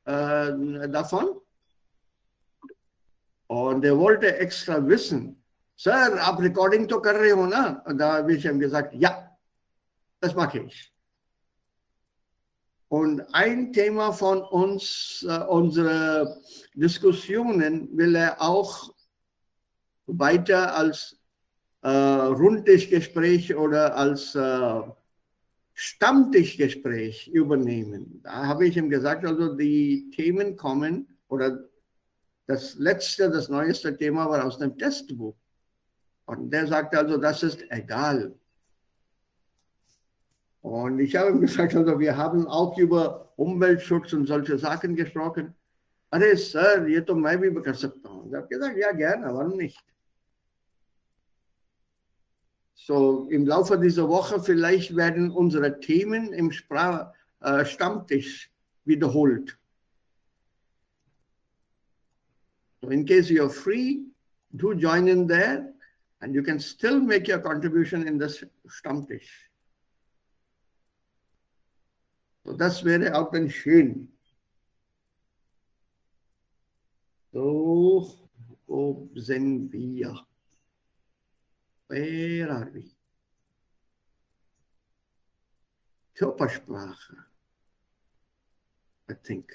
davon. Und er wollte extra wissen, Sir, आप Recording तो कर रहे हो ना? Da habe ich ihm gesagt, ja, das mache ich. Und ein Thema von uns, unsere Diskussionen, will er auch weiter als Rundtischgespräch oder als Stammtischgespräch übernehmen. Da habe ich ihm gesagt, also die Themen kommen, oder das neueste Thema war aus dem Testbuch. Und der sagte also, das ist egal. Und ich habe ihm gesagt, also wir haben auch über Umweltschutz und solche Sachen gesprochen. अरे sir ये तो मैं भी कर सकता हूँ. Ich habe gesagt, ja gerne, warum nicht? So im Laufe dieser Woche vielleicht werden unsere Themen im Stammtisch wiederholt. So in case you're free, do join in there and you can still make your contribution in this Stammtisch. So das wäre auch dann schön. So, wo sind wir? Where are we? Körpersprache. I think.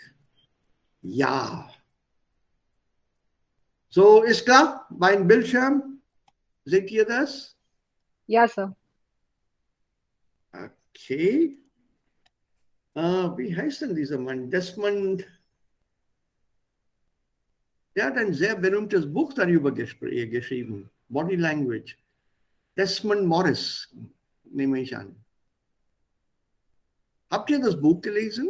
Ja. So, ist klar? Mein Bildschirm. Seht ihr das? Ja, Sir. Okay. Wie heißt denn dieser Mann? Desmond. Der hat ein sehr berühmtes Buch darüber geschrieben. Body Language. Desmond Morris, nehme ich an. Habt ihr das Buch gelesen?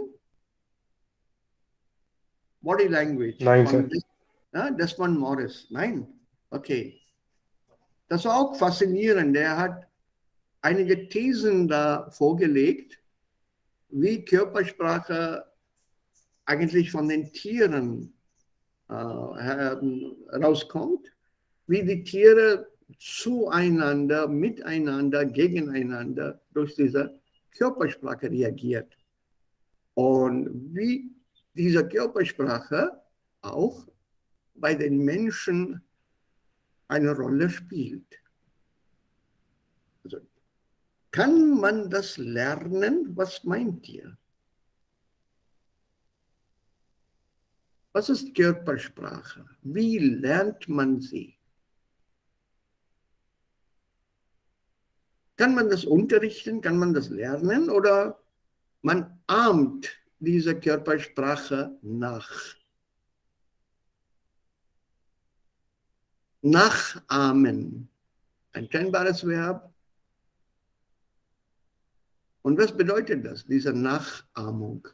Body Language. Nein, von Sir. Desmond Morris. Nein? Okay. Das war auch faszinierend. Er hat einige Thesen da vorgelegt, wie Körpersprache eigentlich von den Tieren rauskommt, wie die Tiere zueinander, miteinander, gegeneinander durch diese Körpersprache reagiert. Und wie diese Körpersprache auch bei den Menschen eine Rolle spielt. Also, kann man das lernen? Was meint ihr? Was ist Körpersprache? Wie lernt man sie? Kann man das unterrichten? Kann man das lernen? Oder man ahmt diese Körpersprache nach? Nachahmen. Ein kennbares Verb. Und was bedeutet das, diese Nachahmung?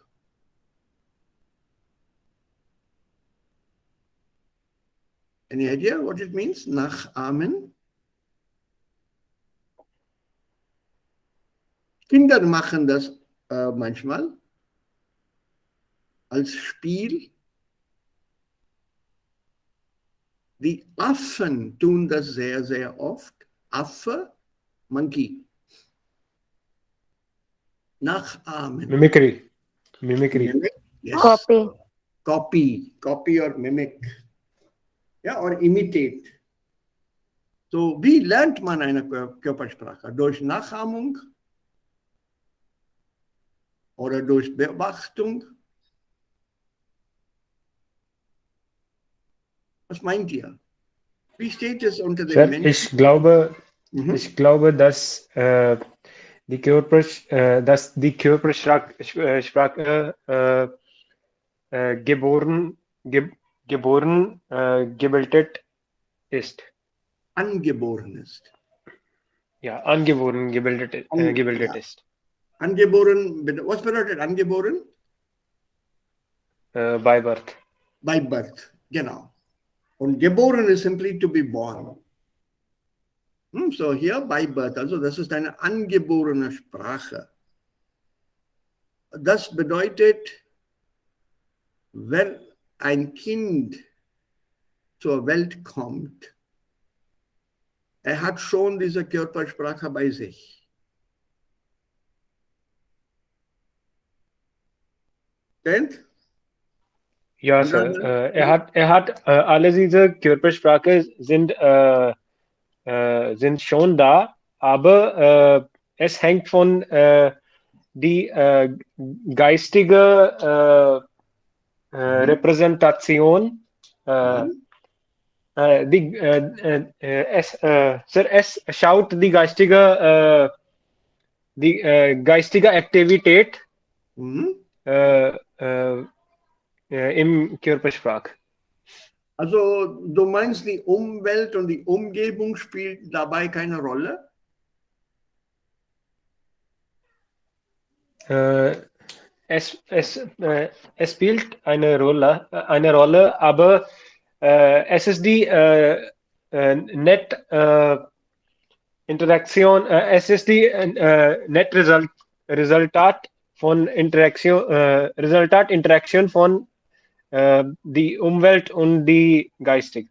Any idea what it means? Nachahmen? Kinder machen das manchmal als Spiel. Die Affen tun das sehr, sehr oft. Affe, Monkey. Nachahmen. Mimicry. Mimicry. Mimic? Yes. Copy or mimic. Ja, or imitate. So, wie lernt man eine Körpersprache? Durch Nachahmung oder durch Beobachtung? Was meint ihr? Wie steht es unter den Sir, Menschen? ich glaube, dass die Körpersprache gebildet ist. Angeboren ist. Ja, angeboren gebildet ist. Angeboren, was bedeutet angeboren? By birth. By birth, genau. Und geboren ist simply to be born. So hier by birth, also das ist eine angeborene Sprache. Das bedeutet, wenn ein Kind zur Welt kommt, er hat schon diese Körpersprache bei sich. Denn Ja, Sir. Another, Alle diese Körpersprache sind schon da, aber es hängt von die geistige mhm, Repräsentation, äh, mhm, Sir, es schaut die geistige Aktivität mhm. äh, äh, im Körpersprach. Also du meinst, die Umwelt und die Umgebung spielt dabei keine Rolle? Äh, es spielt eine Rolle, aber es ist die Net Interaktion, es ist die Net Resultat Interaktion von die Umwelt und die Geistig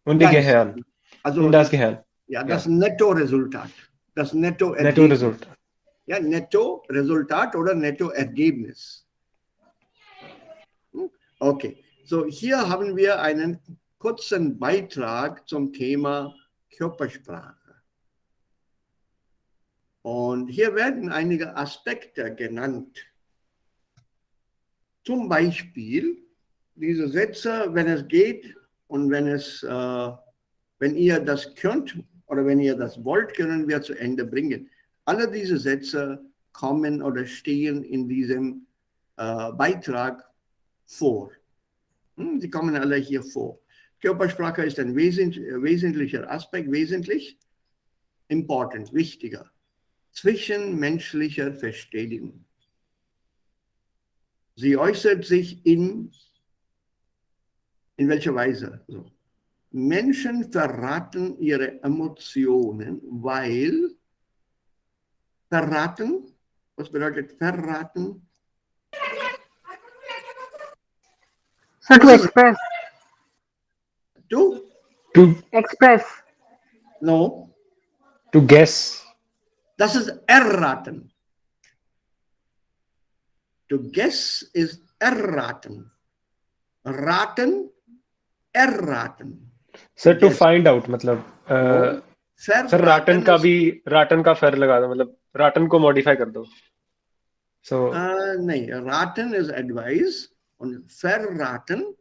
und die Geist. Gehirn Also und das Gehirn. das Ja, Nettoresultat, das Nettoergebnis. Netto-Resultat. Ja, Nettoresultat oder Nettoergebnis. Hm? Okay, so hier haben wir einen kurzen Beitrag zum Thema Körpersprache. Und hier werden einige Aspekte genannt. Zum Beispiel diese Sätze, wenn es geht und wenn ihr das könnt oder wenn ihr das wollt, können wir zu Ende bringen. Alle diese Sätze kommen oder stehen in diesem Beitrag vor. Sie kommen alle hier vor. Körpersprache ist ein wesentlicher Aspekt, wesentlich, important, wichtiger, zwischenmenschlicher Verständigung. Sie äußert sich in welcher Weise? So. Menschen verraten ihre Emotionen, weil verraten, was bedeutet verraten? So to Was ist express, du? To, express. No, to guess. das ist erraten. To guess ist erraten. Raten, erraten. To Sir, to guess. find out, मतलब No, sir Ratan verraten का ist भी राटन का फेर लगा दो, मतलब राटन को modify कर दो. So, nee, raten ist Advice und verraten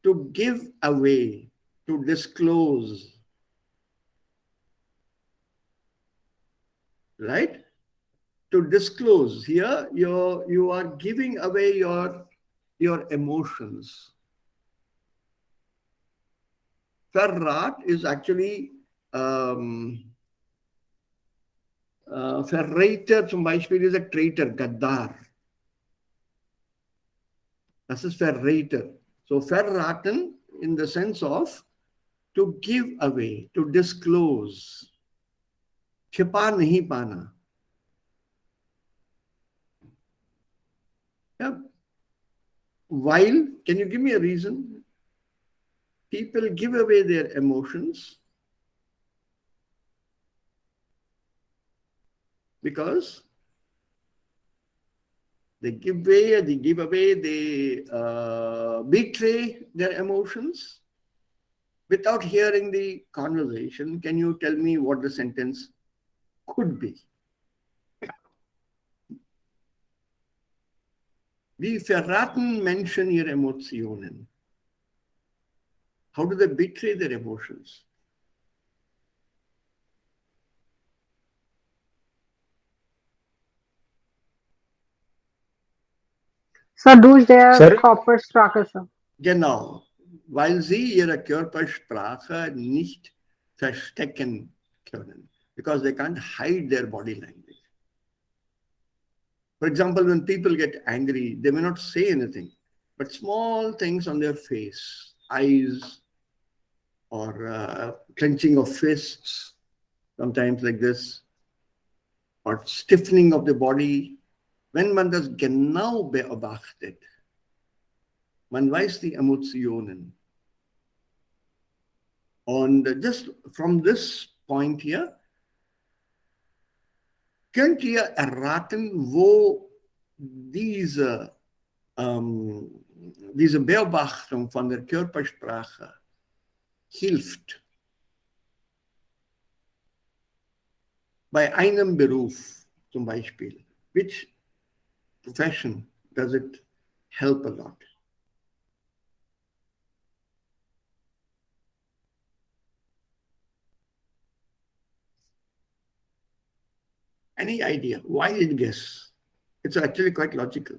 to give away, to disclose, right? To disclose. Here, you are giving away your emotions. Verrat is actually Verräter zum Beispiel ist ein Traitor, Gaddar. Das ist Verräter. So verraten in the sense of to give away, to disclose. छिपा नहीं पाना. Yeah. While, can you give me a reason? People give away their emotions because they betray their emotions without hearing the conversation. Can you tell me what the sentence could be? Wie verraten Menschen ihre Emotionen? How do they betray their emotions? So durch der sir, Körpersprache, sir. Genau, weil sie ihre Körpersprache nicht verstecken können. Because they can't hide their body language. For example, when people get angry, they may not say anything, but small things on their face, eyes, or clenching of fists, sometimes like this, or stiffening of the body. Wenn man das genau beobachtet, man weiß die Emotionen. Und just from this point here, könnt ihr erraten, wo diese diese Beobachtung von der Körpersprache hilft bei einem Beruf zum Beispiel. Which profession does it help a lot? Any idea? Wild guess. It's actually quite logical.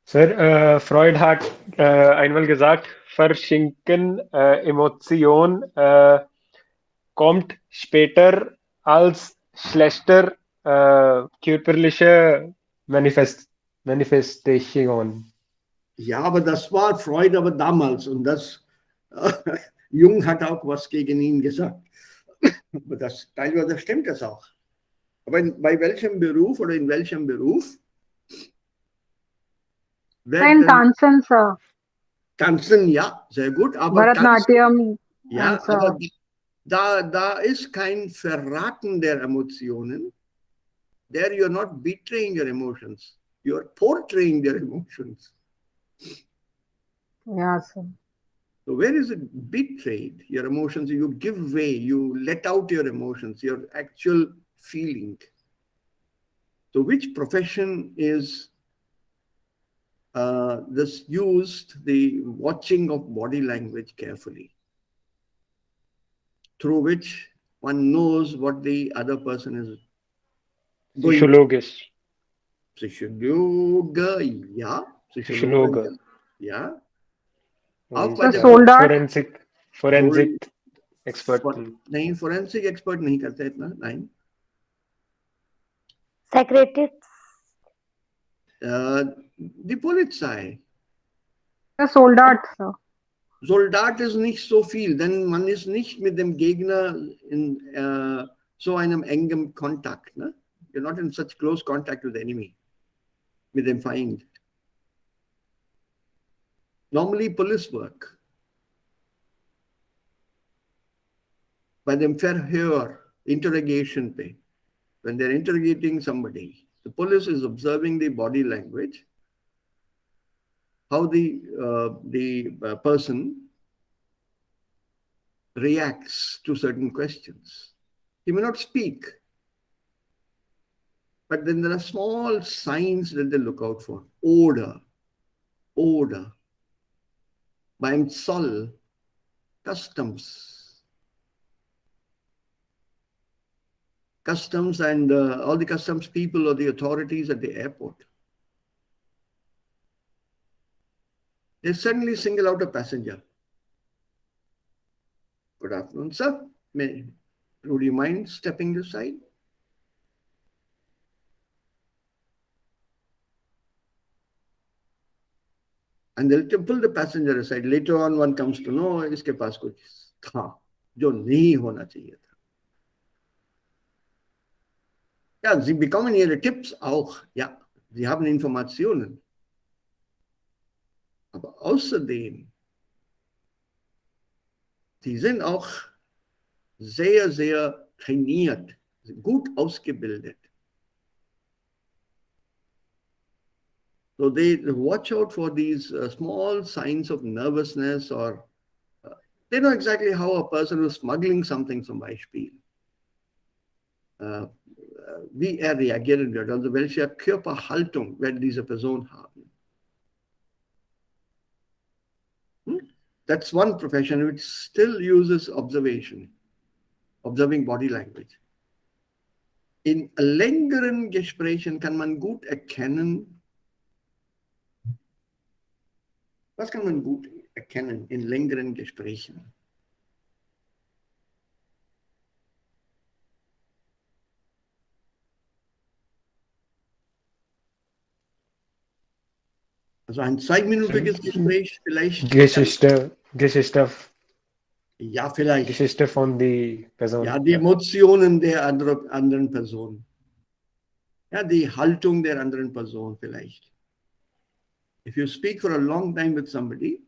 Sir, Freud hat einmal gesagt, Verschinken, Emotion kommt später als schlechter körperliche Manifestation. Ja, aber das war Freud aber damals und das Jung hat auch was gegen ihn gesagt. Aber das teilweise stimmt das auch. Aber bei welchem Beruf oder in welchem Beruf And Tansen, sir. Tanzen, ja, sehr gut, aber Bharatnatyam. ja, and, aber da ist kein Verraten der Emotionen. There you're not betraying your emotions. You're portraying their emotions. yeah, sir. So where is it betrayed? Your emotions, you give way, you let out your emotions, your actual feeling. So which profession is this used the watching of body language carefully, through which one knows what the other person is going Psychologisch. Psychologe, ja. Psychologe. Ja. Und, bei der sold out. Forensic Expert. नहीं, forensic expert नहीं करते इतना, नहीं. Psychiatrist. Die Polizei. Sold out, sir. Soldat ist nicht so viel, denn man ist nicht mit dem Gegner in so einem engen Kontakt. Ne? You're not in such close contact with the enemy, mit dem Feind. Normally police work. Bei dem Verhör, interrogation pay, when they're interrogating somebody, the police is observing the body language, how the person reacts to certain questions. He may not speak, but then there are small signs that they look out for. Odor. Beim Zoll, customs and all the customs people or the authorities at the airport. They suddenly single out a passenger. Good afternoon, sir. Would you mind stepping aside? And they'll pull the passenger aside. Later on, one comes to know, iske paas kuch tha, jo nahi hona chahiye tha. Ja, Sie bekommen Ihre Tipps auch. Ja, Sie haben Informationen. Aber außerdem, Sie sind auch sehr, sehr trainiert, gut ausgebildet. So they watch out for these small signs of nervousness, or they know exactly how a person who's smuggling something zum Beispiel, wie reagieren wird, also welche Körperhaltung wird diese Person haben. That's one profession which still uses observation, observing body language. In längeren Gesprächen kann man gut erkennen, was kann man gut erkennen in längeren Gesprächen? Also ein zweiminütiges Gespräch vielleicht. Geschichte. Ja, vielleicht. Geschichte von der Person. Ja, die Emotionen der anderen Person. Ja, die Haltung der anderen Person vielleicht. If you speak for a long time with somebody,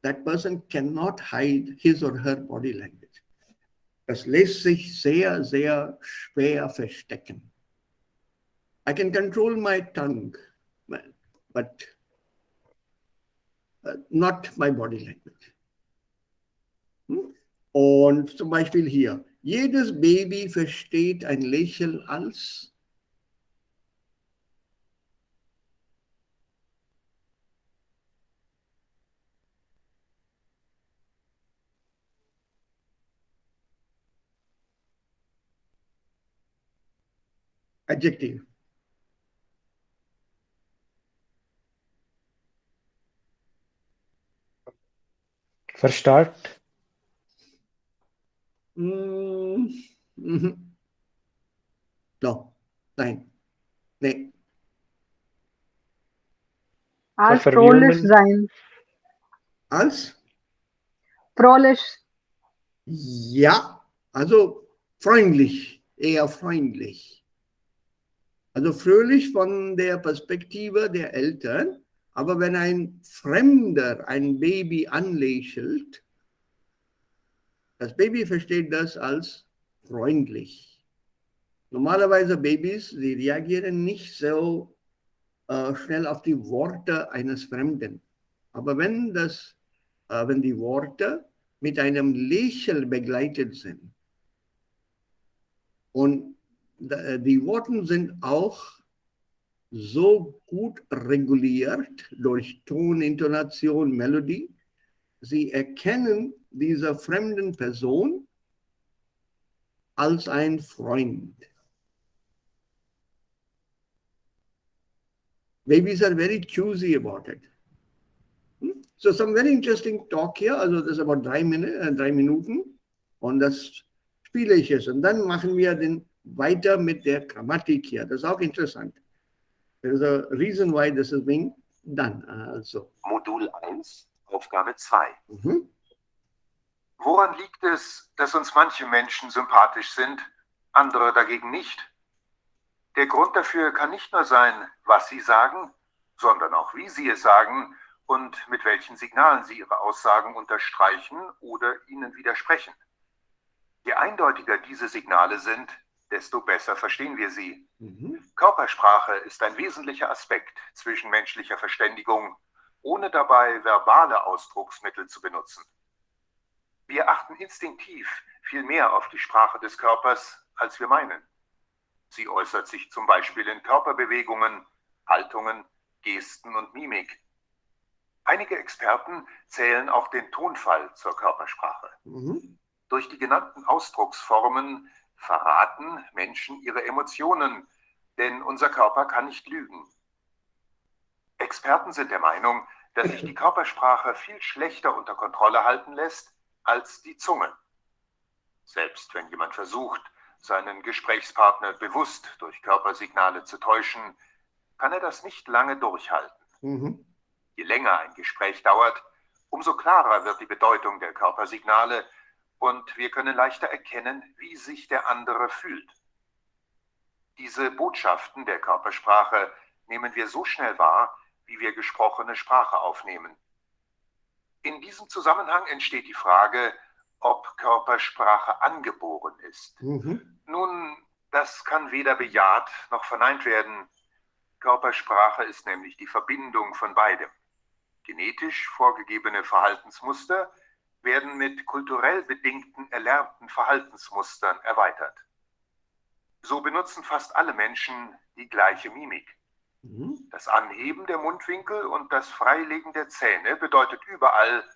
that person cannot hide his or her body language. Das lässt sich sehr, sehr schwer verstecken. I can control my tongue, but not my body language. Und zum Beispiel hier, jedes Baby versteht ein Lächeln als Adjektiv. Verstarrt. No, nein, nee. Als Verwirrungen. trollisch sein. Als? Trollisch. Ja, also freundlich, eher freundlich. Also fröhlich von der Perspektive der Eltern, aber wenn ein Fremder ein Baby anlächelt, das Baby versteht das als freundlich. Normalerweise Babys, sie reagieren nicht so schnell auf die Worte eines Fremden. Aber wenn die Worte mit einem Lächeln begleitet sind und die Worte sind auch so gut reguliert durch Ton, Intonation, Melodie, sie erkennen diese fremden Person als ein Freund. Babies are very choosy about it. So some very interesting talk here. Also das ist about 3 Minuten und das spiele ich jetzt. Und dann machen wir weiter mit der Grammatik hier. Das ist auch interessant. There is a reason why this is being done. Also. Modul 1, Aufgabe 2. Mhm. Woran liegt es, dass uns manche Menschen sympathisch sind, andere dagegen nicht? Der Grund dafür kann nicht nur sein, was sie sagen, sondern auch wie sie es sagen und mit welchen Signalen sie ihre Aussagen unterstreichen oder ihnen widersprechen. Je eindeutiger diese Signale sind, desto besser verstehen wir sie. Körpersprache ist ein wesentlicher Aspekt zwischenmenschlicher Verständigung, ohne dabei verbale Ausdrucksmittel zu benutzen. Wir achten instinktiv viel mehr auf die Sprache des Körpers, als wir meinen. Sie äußert sich zum Beispiel in Körperbewegungen, Haltungen, Gesten und Mimik. Einige Experten zählen auch den Tonfall zur Körpersprache. Durch die genannten Ausdrucksformen verraten Menschen ihre Emotionen, denn unser Körper kann nicht lügen. Experten sind der Meinung, dass sich die Körpersprache viel schlechter unter Kontrolle halten lässt als die Zunge. Selbst wenn jemand versucht, seinen Gesprächspartner bewusst durch Körpersignale zu täuschen, kann er das nicht lange durchhalten. Je länger ein Gespräch dauert, umso klarer wird die Bedeutung der Körpersignale und wir können leichter erkennen, wie sich der andere fühlt. Diese Botschaften der Körpersprache nehmen wir so schnell wahr, wie wir gesprochene Sprache aufnehmen. In diesem Zusammenhang entsteht die Frage, ob Körpersprache angeboren ist. Nun, das kann weder bejaht noch verneint werden. Körpersprache ist nämlich die Verbindung von beidem. Genetisch vorgegebene Verhaltensmuster werden mit kulturell bedingten erlernten Verhaltensmustern erweitert. So benutzen fast alle Menschen die gleiche Mimik. Das Anheben der Mundwinkel und das Freilegen der Zähne bedeutet überall,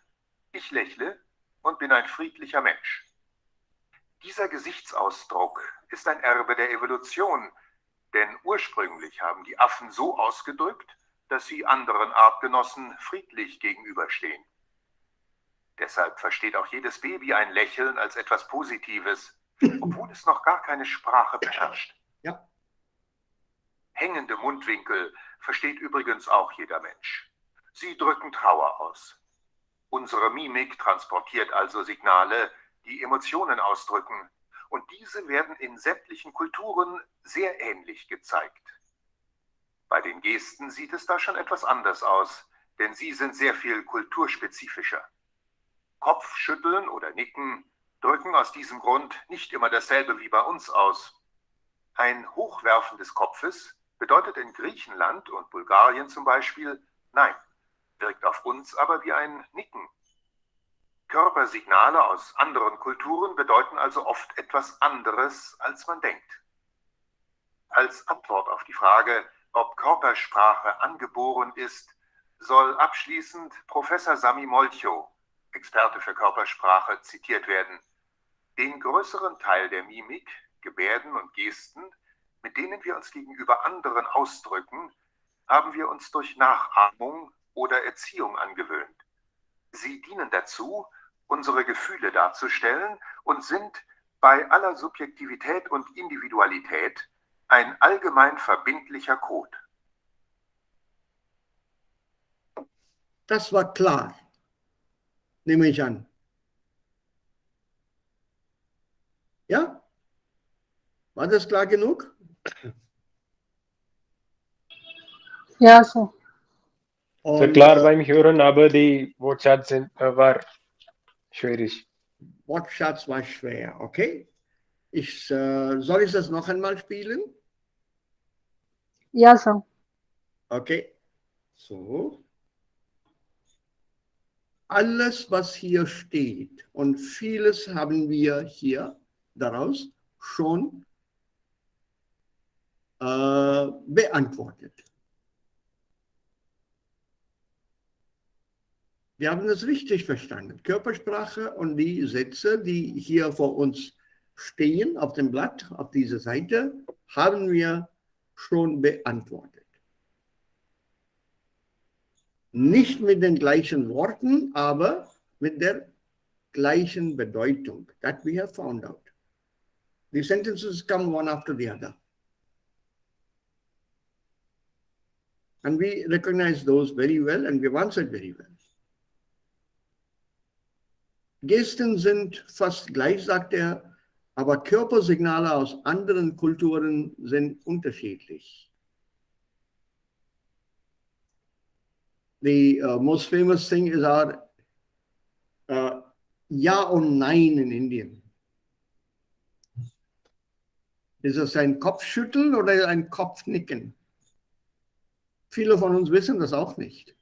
ich lächle und bin ein friedlicher Mensch. Dieser Gesichtsausdruck ist ein Erbe der Evolution, denn ursprünglich haben die Affen so ausgedrückt, dass sie anderen Artgenossen friedlich gegenüberstehen. Deshalb versteht auch jedes Baby ein Lächeln als etwas Positives, obwohl es noch gar keine Sprache beherrscht. Ja. Hängende Mundwinkel versteht übrigens auch jeder Mensch. Sie drücken Trauer aus. Unsere Mimik transportiert also Signale, die Emotionen ausdrücken, und diese werden in sämtlichen Kulturen sehr ähnlich gezeigt. Bei den Gesten sieht es da schon etwas anders aus, denn sie sind sehr viel kulturspezifischer. Kopfschütteln oder Nicken drücken aus diesem Grund nicht immer dasselbe wie bei uns aus. Ein Hochwerfen des Kopfes bedeutet in Griechenland und Bulgarien zum Beispiel Nein, wirkt auf uns aber wie ein Nicken. Körpersignale aus anderen Kulturen bedeuten also oft etwas anderes, als man denkt. Als Antwort auf die Frage, ob Körpersprache angeboren ist, soll abschließend Professor Sami Molcho, Experte für Körpersprache, zitiert werden. Den größeren Teil der Mimik, Gebärden und Gesten, mit denen wir uns gegenüber anderen ausdrücken, haben wir uns durch Nachahmung oder Erziehung angewöhnt. Sie dienen dazu, unsere Gefühle darzustellen und sind bei aller Subjektivität und Individualität ein allgemein verbindlicher Code. Das war klar, nehme ich an. Ja? War das klar genug? Ja, Sir. So Und klar beim Hören, aber die Wortschatz war schwierig. Wortschatz war schwer, okay? Soll ich das noch einmal spielen? Ja, Sir. Okay. So. Alles, was hier steht und vieles haben wir hier daraus schon beantwortet. Wir haben es richtig verstanden. Körpersprache und die Sätze, die hier vor uns stehen auf dem Blatt, auf dieser Seite, haben wir schon beantwortet. Nicht mit den gleichen Worten, aber mit der gleichen Bedeutung. That we have found out. The sentences come one after the other. And we recognize those very well and we've answered very well. Gesten sind fast gleich, sagt er, aber Körpersignale aus anderen Kulturen sind unterschiedlich. The most famous thing is our Ja und Nein in Indien. Ist es ein Kopfschütteln oder ein Kopfnicken? Viele von uns wissen das auch nicht.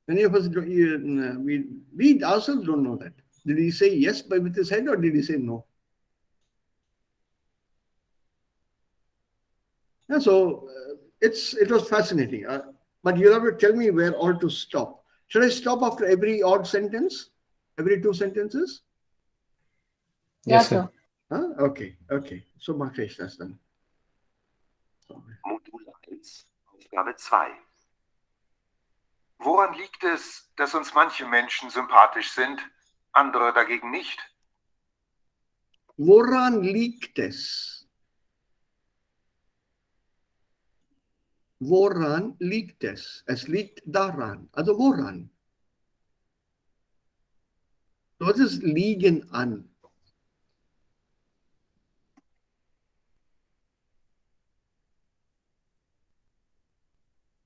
Many of us, we ourselves don't know that. Did he say yes with his head or did he say no? Yeah, so it was fascinating. But you'll have to tell me where all to stop. Should I stop after every odd sentence? Every two sentences? Ja, Yes, Sir. sir. Huh? Okay, okay. So mache ich das dann. Modul 1, Aufgabe 2. Woran liegt es, dass uns manche Menschen sympathisch sind, andere dagegen nicht? Woran liegt es? Woran liegt es? Es liegt daran. Also woran? Was ist liegen an?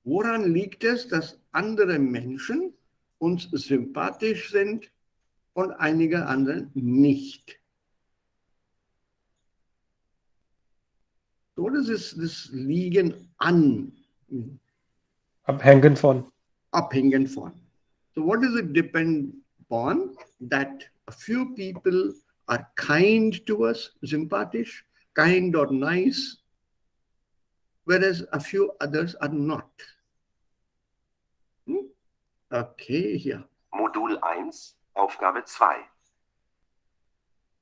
Woran liegt es, dass andere Menschen uns sympathisch sind und einige andere nicht? So, what is this liegen an? Abhängen von. Abhängen von. So what does it depend upon? That a few people are kind to us, sympathisch, kind or nice, whereas a few others are not. Okay, hier. Modul 1, Aufgabe 2.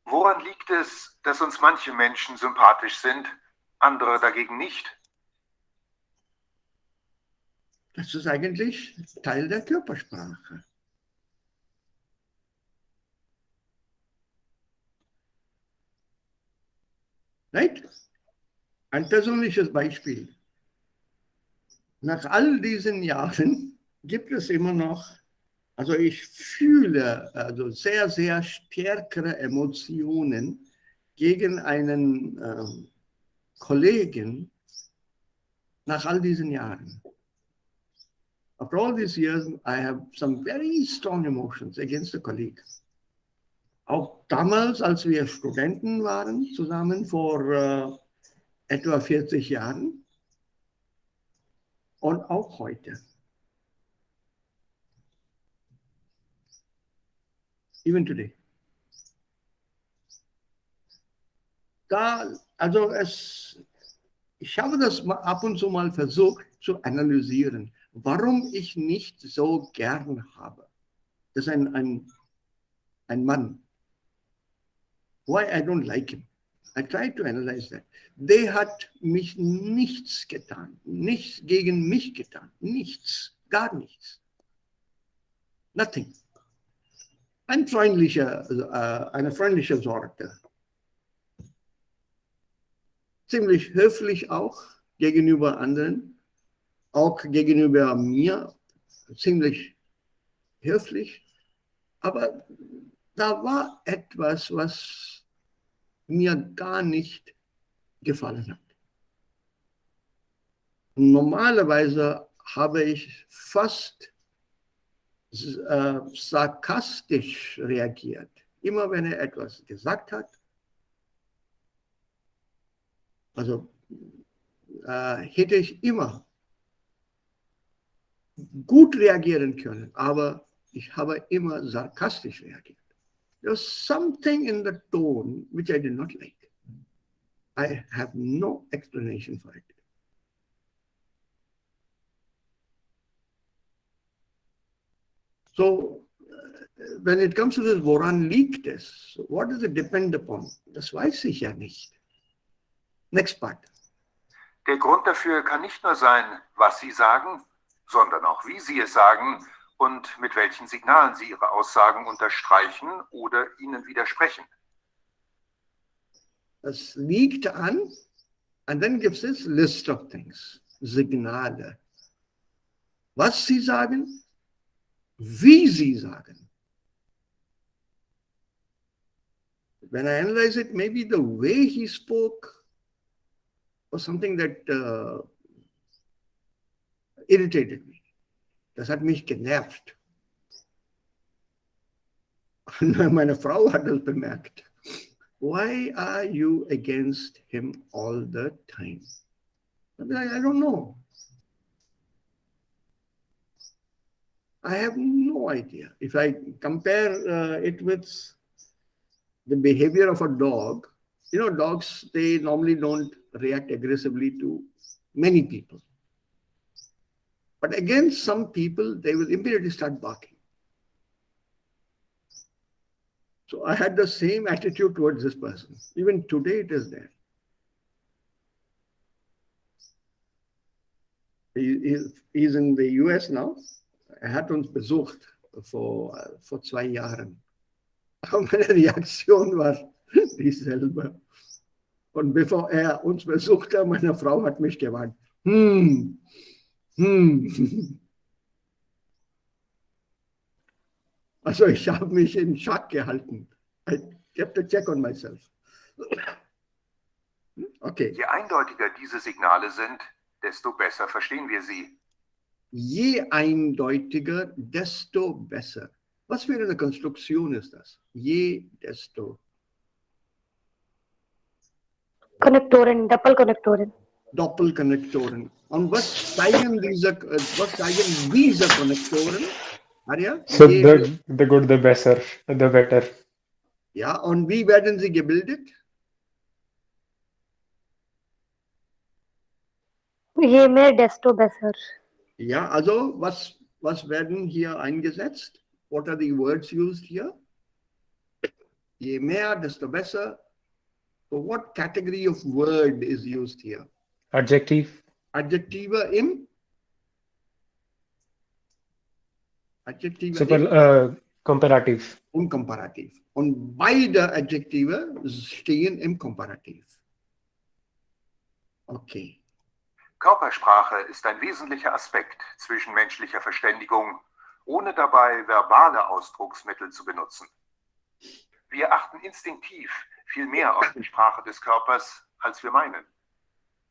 Woran liegt es, dass uns manche Menschen sympathisch sind, andere dagegen nicht? Das ist eigentlich Teil der Körpersprache. Right? Ein persönliches Beispiel. Nach all diesen Jahren gibt es immer noch, also ich fühle also sehr, sehr stärkere Emotionen gegen einen Kollegen nach all diesen Jahren. After all these years, I have some very strong emotions against a colleague. Auch damals, als wir Studenten waren, zusammen vor etwa 40 Jahren, und auch heute. Even today. Ich habe das ab und zu mal versucht zu analysieren, warum ich nicht so gern habe. Das ist ein Mann. Why I don't like him. I tried to analyze that. Der hat mich nichts getan, nichts gegen mich getan, nichts, gar nichts. Nothing. Eine freundliche Sorte. Ziemlich höflich auch gegenüber anderen, auch gegenüber mir, ziemlich höflich. Aber da war etwas, was mir gar nicht gefallen hat. Normalerweise habe ich fast sarkastisch reagiert. Immer wenn er etwas gesagt hat. Also hätte ich immer gut reagieren können, aber ich habe immer sarkastisch reagiert. There was something in the tone which I did not like. I have no explanation for it. So, when it comes to this, woran liegt es? What does it depend upon? Das weiß ich ja nicht. Next part. Der Grund dafür kann nicht nur sein, was Sie sagen, sondern auch wie Sie es sagen und mit welchen Signalen Sie Ihre Aussagen unterstreichen oder ihnen widersprechen. Das liegt an, and then gives us list of things, Signale. Was Sie sagen, wie Sie sagen. When I analyze it, maybe the way he spoke was something that irritated me. Das hat mich genervt. Meine Frau hat das bemerkt. Why are you against him all the time? I don't know. I have no idea. If I compare it with the behavior of a dog, you know, dogs, they normally don't react aggressively to many people. But against some people, they will immediately start barking. So I had the same attitude towards this person. Even today, it is there. He's in the US now. Er hat uns besucht vor 2 Jahren. Aber meine Reaktion war dieselbe. Und bevor er uns besuchte, meine Frau hat mich gewarnt. Also ich habe mich in Schach gehalten. I kept a check on myself. Okay. Je eindeutiger diese Signale sind, desto besser verstehen wir sie. Je eindeutiger, desto besser. Was für eine Konstruktion ist das? Je, desto. Konnektoren, Doppelkonnektoren. Doppelkonnektoren. Und was zeigen diese Konnektoren? Arya? So the good, the better. Ja, und wie werden sie gebildet? Je mehr, desto besser. Ja, also was werden hier eingesetzt? What are the words used here? Je mehr, desto besser. So what category of word is used here? Adjective. Adjektive im? Adjektive Comparativ. im Komparativ. Und beide Adjektive stehen im Komparativ. Okay. Körpersprache ist ein wesentlicher Aspekt zwischenmenschlicher Verständigung, ohne dabei verbale Ausdrucksmittel zu benutzen. Wir achten instinktiv viel mehr auf die Sprache des Körpers, als wir meinen.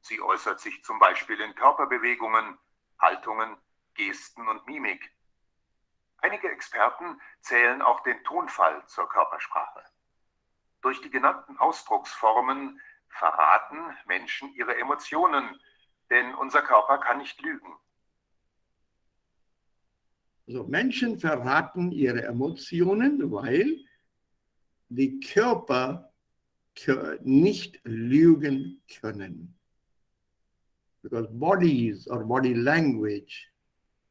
Sie äußert sich zum Beispiel in Körperbewegungen, Haltungen, Gesten und Mimik. Einige Experten zählen auch den Tonfall zur Körpersprache. Durch die genannten Ausdrucksformen verraten Menschen ihre Emotionen, denn unser Körper kann nicht lügen. So, Menschen verraten ihre Emotionen, weil die Körper nicht lügen können. Because bodies or body language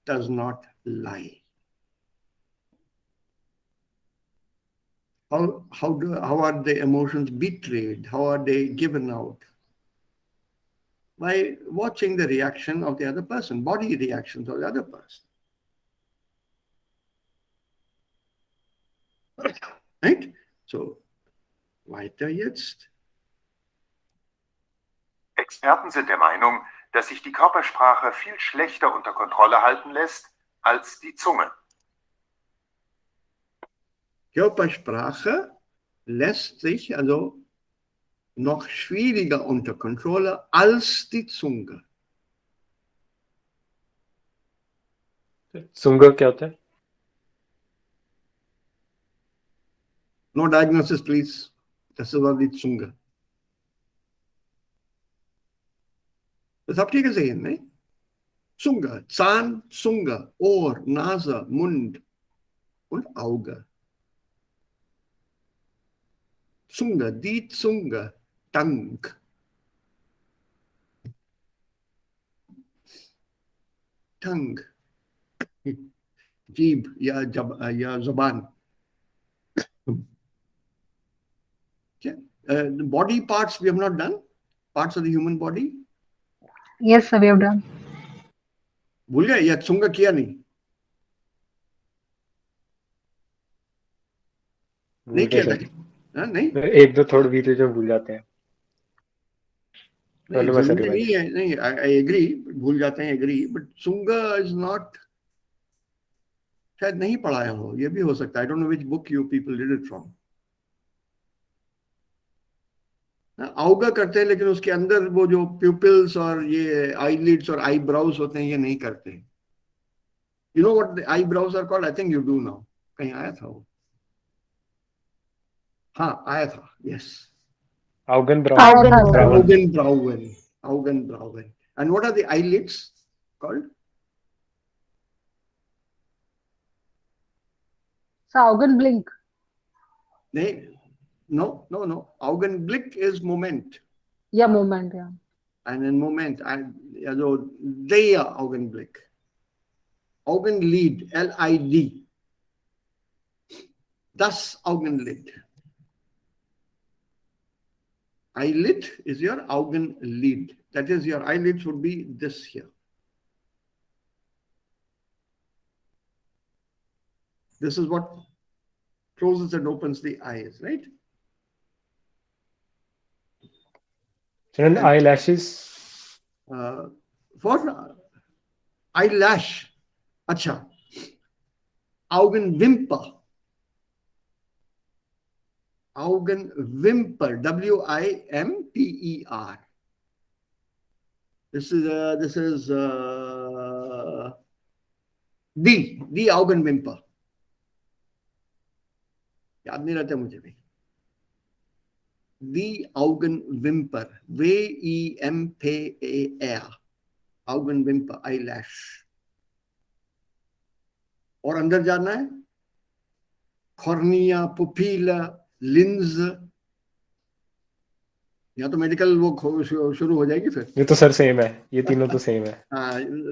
does not lie. How are the emotions betrayed? How are they given out? By watching the reaction of the other person, body reactions of the other person. Right? So, weiter jetzt. Experten sind der Meinung, dass sich die Körpersprache viel schlechter unter Kontrolle halten lässt als die Zunge. Körpersprache lässt sich also noch schwieriger unter Kontrolle als die Zunge. Zunga क्या होता है? No diagnosis, please. Das war die Zunge. Das habt ihr gesehen, ne? Zunge, Zahn, Zunge, Ohr, Nase, Mund und Auge. Zunge, die Zunge, Dank. Tongue, जीभ या ज़ुबान. Okay. The body parts we have not done. Parts of the human body. Yes, sir, we have done. भूल गए या चुंगा किया नहीं? नहीं किया था? नहीं. एक दो थोड़े बीच में भूल जाते हैं. नहीं है, नहीं. I agree. भूल जाते हैं, agree. But Chunga is not. शायद नहीं पढ़ाया हो, ये भी हो सकता है. I don't know which book you people did it from. आउगा करते हैं, लेकिन उसके अंदर वो जो प्यूपिल्स और ये आईलिड्स और आईब्राउज होते हैं, ये नहीं करते. You know what the eyebrows are called? I think you do now. कहीं आया था वो? हाँ, आया था. Yes. Augenbrauen. Augenbrauen. And what are the eyelids called? So Augenblink. No. Augenblick is moment. Yeah, moment, yeah. And in moment, also der Augenblick. Augenlid, L-I-D. Das Augenlid. Eyelid is your Augenlid. That is, your eyelids would be this here. This is what closes and opens the eyes, right? And eyelashes? For eyelash. Acha. Augenwimper. Augenwimper. W-I-M-P-E-R. This is the Augenwimper. याद नहीं रहता मुझे भी. The Augenwimper. W-E-M-P-A-R. Augenwimper, eyelash. और अंदर जाना है. Cornea, pupilla, lens. यहाँ तो मेडिकल वो शुरू हो जाएगी फिर. ये तो सर सेम है. ये तीनों तो सेम है.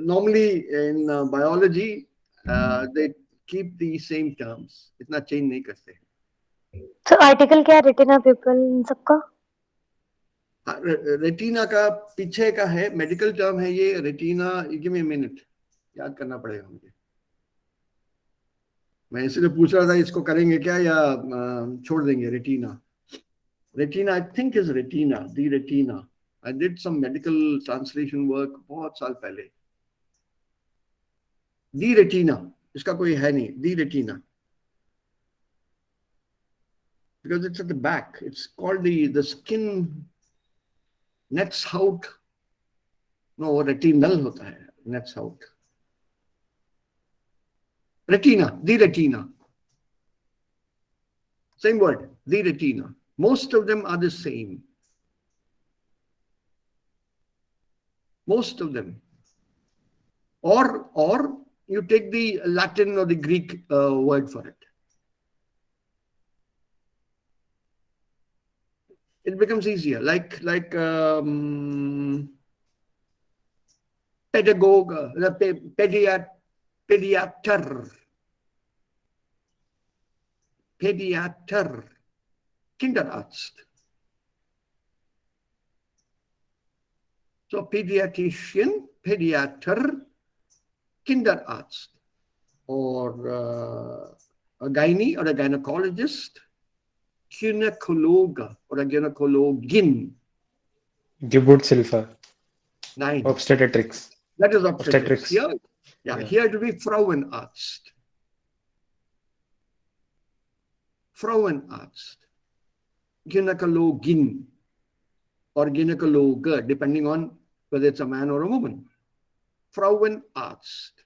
Normally in biology they keep the same terms. इतना change नहीं करते. So आर्टिकल क्या है? रेटिना, पिपल, इन सबका? रेटिना का पीछे का है, मेडिकल टर्म है ये. Retina, give me a minute, याद करना पड़ेगा मुझे. मैं इसलिए पूछ रहा था इसको करेंगे क्या या छोड़ देंगे. Retina, I think is retina, the retina. I did some medical translation work बहुत साल पहले. The retina, इसका कोई है नहीं. The retina, because it's at the back. It's called the skin Netzhaut. No, retinal होता है. Netzhaut. Retina, the retina. Same word, the retina. Most of them are the same. Most of them. Or you take the Latin or the Greek word for it. It becomes easier, like pedagogue, pediater, Kinderarzt. So pediatrician, pediater, Kinderarzt, or a gynae or a gynecologist, gynecologe or a gynecologin. Geburtshilfe. Nine. Obstetrics. That is obstetrics. Obstetrics. Here, yeah, here it will be Frauenarzt. Frauenarzt. Gynecologin or Gynäkologe, depending on whether it's a man or a woman. Frauenarzt.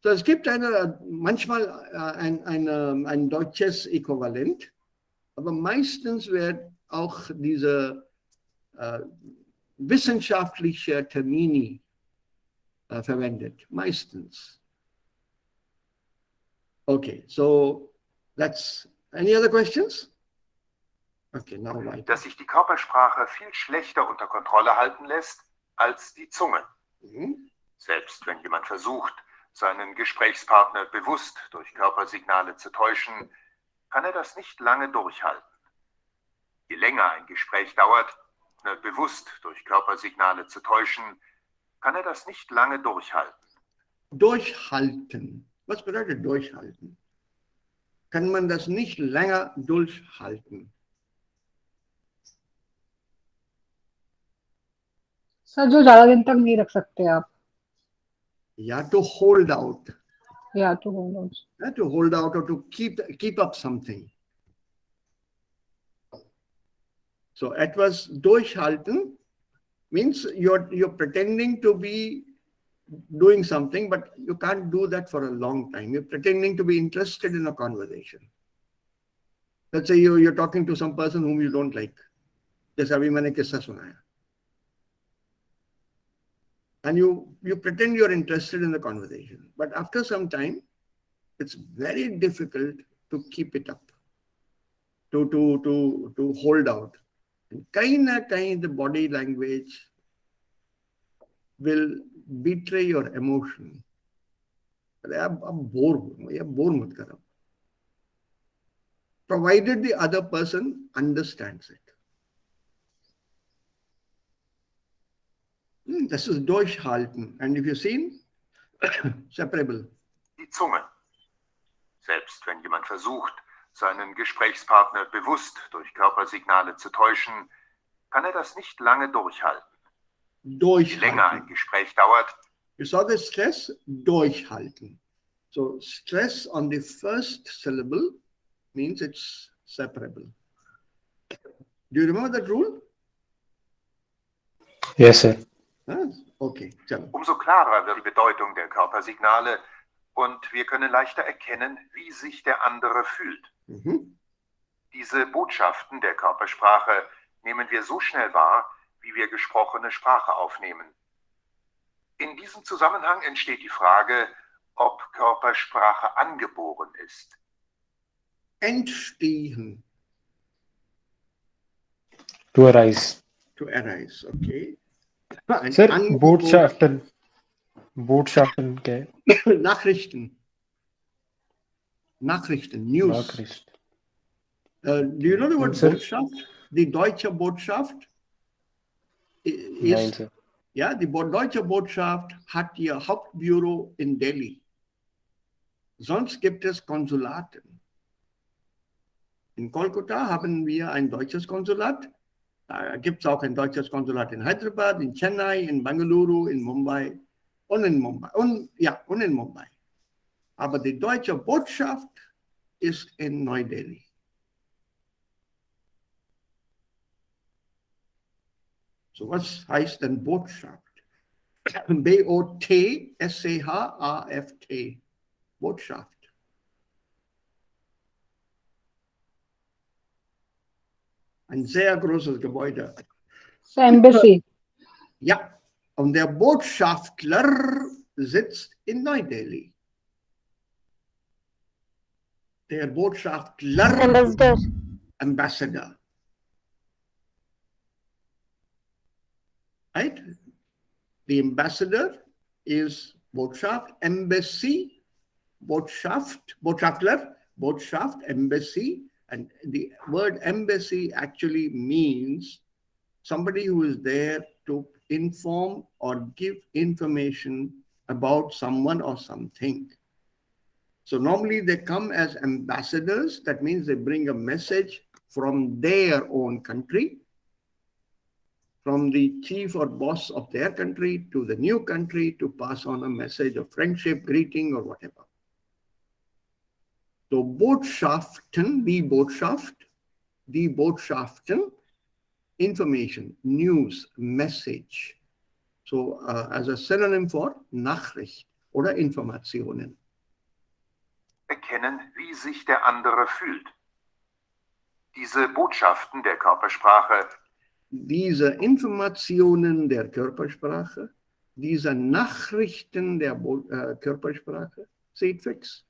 So es gibt manchmal ein deutsches Äquivalent, aber meistens wird auch diese wissenschaftliche Termini verwendet. Meistens. Okay, so that's any other questions? Okay, now right. Dass sich die Körpersprache viel schlechter unter Kontrolle halten lässt als die Zunge. Mhm. Selbst wenn jemand versucht, seinen Gesprächspartner bewusst durch Körpersignale zu täuschen, kann er das nicht lange durchhalten. Je länger ein Gespräch dauert, bewusst durch Körpersignale zu täuschen, kann er das nicht lange durchhalten. Durchhalten. Was bedeutet durchhalten? Kann man das nicht länger durchhalten? Sir जो ज्यादा दिन तक नहीं रख सकते आप. Yeah, to hold out. Yeah, to hold on. Yeah, to hold out or to keep up something. So etwas durchhalten means you're pretending to be doing something, but you can't do that for a long time. You're pretending to be interested in a conversation. Let's say you're talking to some person whom you don't like. जैसे अभी मैंने किस्सा सुनाया. And you pretend you're interested in the conversation, but after some time, it's very difficult to keep it up, to hold out. And kind the body language will betray your emotion. Provided the other person understands it. Das ist durchhalten. And if you've seen, separable. Die Zunge. Selbst wenn jemand versucht, seinen Gesprächspartner bewusst durch Körpersignale zu täuschen, kann er das nicht lange durchhalten. Je länger ein Gespräch dauert. You saw the stress? Durchhalten. So stress on the first syllable means it's separable. Do you remember that rule? Yes, sir. Okay. Umso klarer wird die Bedeutung der Körpersignale und wir können leichter erkennen, wie sich der andere fühlt. Mhm. Diese Botschaften der Körpersprache nehmen wir so schnell wahr, wie wir gesprochene Sprache aufnehmen. In diesem Zusammenhang entsteht die Frage, ob Körpersprache angeboren ist. Entstehen. To arise. To arise, okay. Sir, Botschaften. Botschaften, okay. Nachrichten. Nachrichten, News. Nachricht. Do you know the word Sir? Botschaft? Die deutsche Botschaft Nein, ist, sir. ja, die deutsche Botschaft hat ihr Hauptbüro in Delhi. Sonst gibt es Konsulaten. In Kolkata haben wir ein deutsches Konsulat. Da gibt es auch ein deutsches Konsulat in Hyderabad, in Chennai, in Bangalore, in Mumbai und in Mumbai. Und in Mumbai. Aber die deutsche Botschaft ist in Neu-Delhi. So was heißt denn Botschaft? B-O-T-S-C-H-A-F-T. Botschaft. Ein sehr großes Gebäude. Embassy. Ja, und der Botschafter sitzt in Neu-Delhi. Der Botschafter, Ambassador. Ambassador. Right? The ambassador is Botschaft, embassy, Botschaft, embassy. And the word embassy actually means somebody who is there to inform or give information about someone or something. So normally they come as ambassadors. That means they bring a message from their own country, from the chief or boss of their country to the new country to pass on a message of friendship, greeting, or whatever. So Botschaften, die Botschaften, information, news, message. So as a synonym for Nachricht oder Informationen. Erkennen, wie sich der andere fühlt. Diese Botschaften der Körpersprache, Diese Informationen der Körpersprache, diese Nachrichten der Körpersprache, see it fix.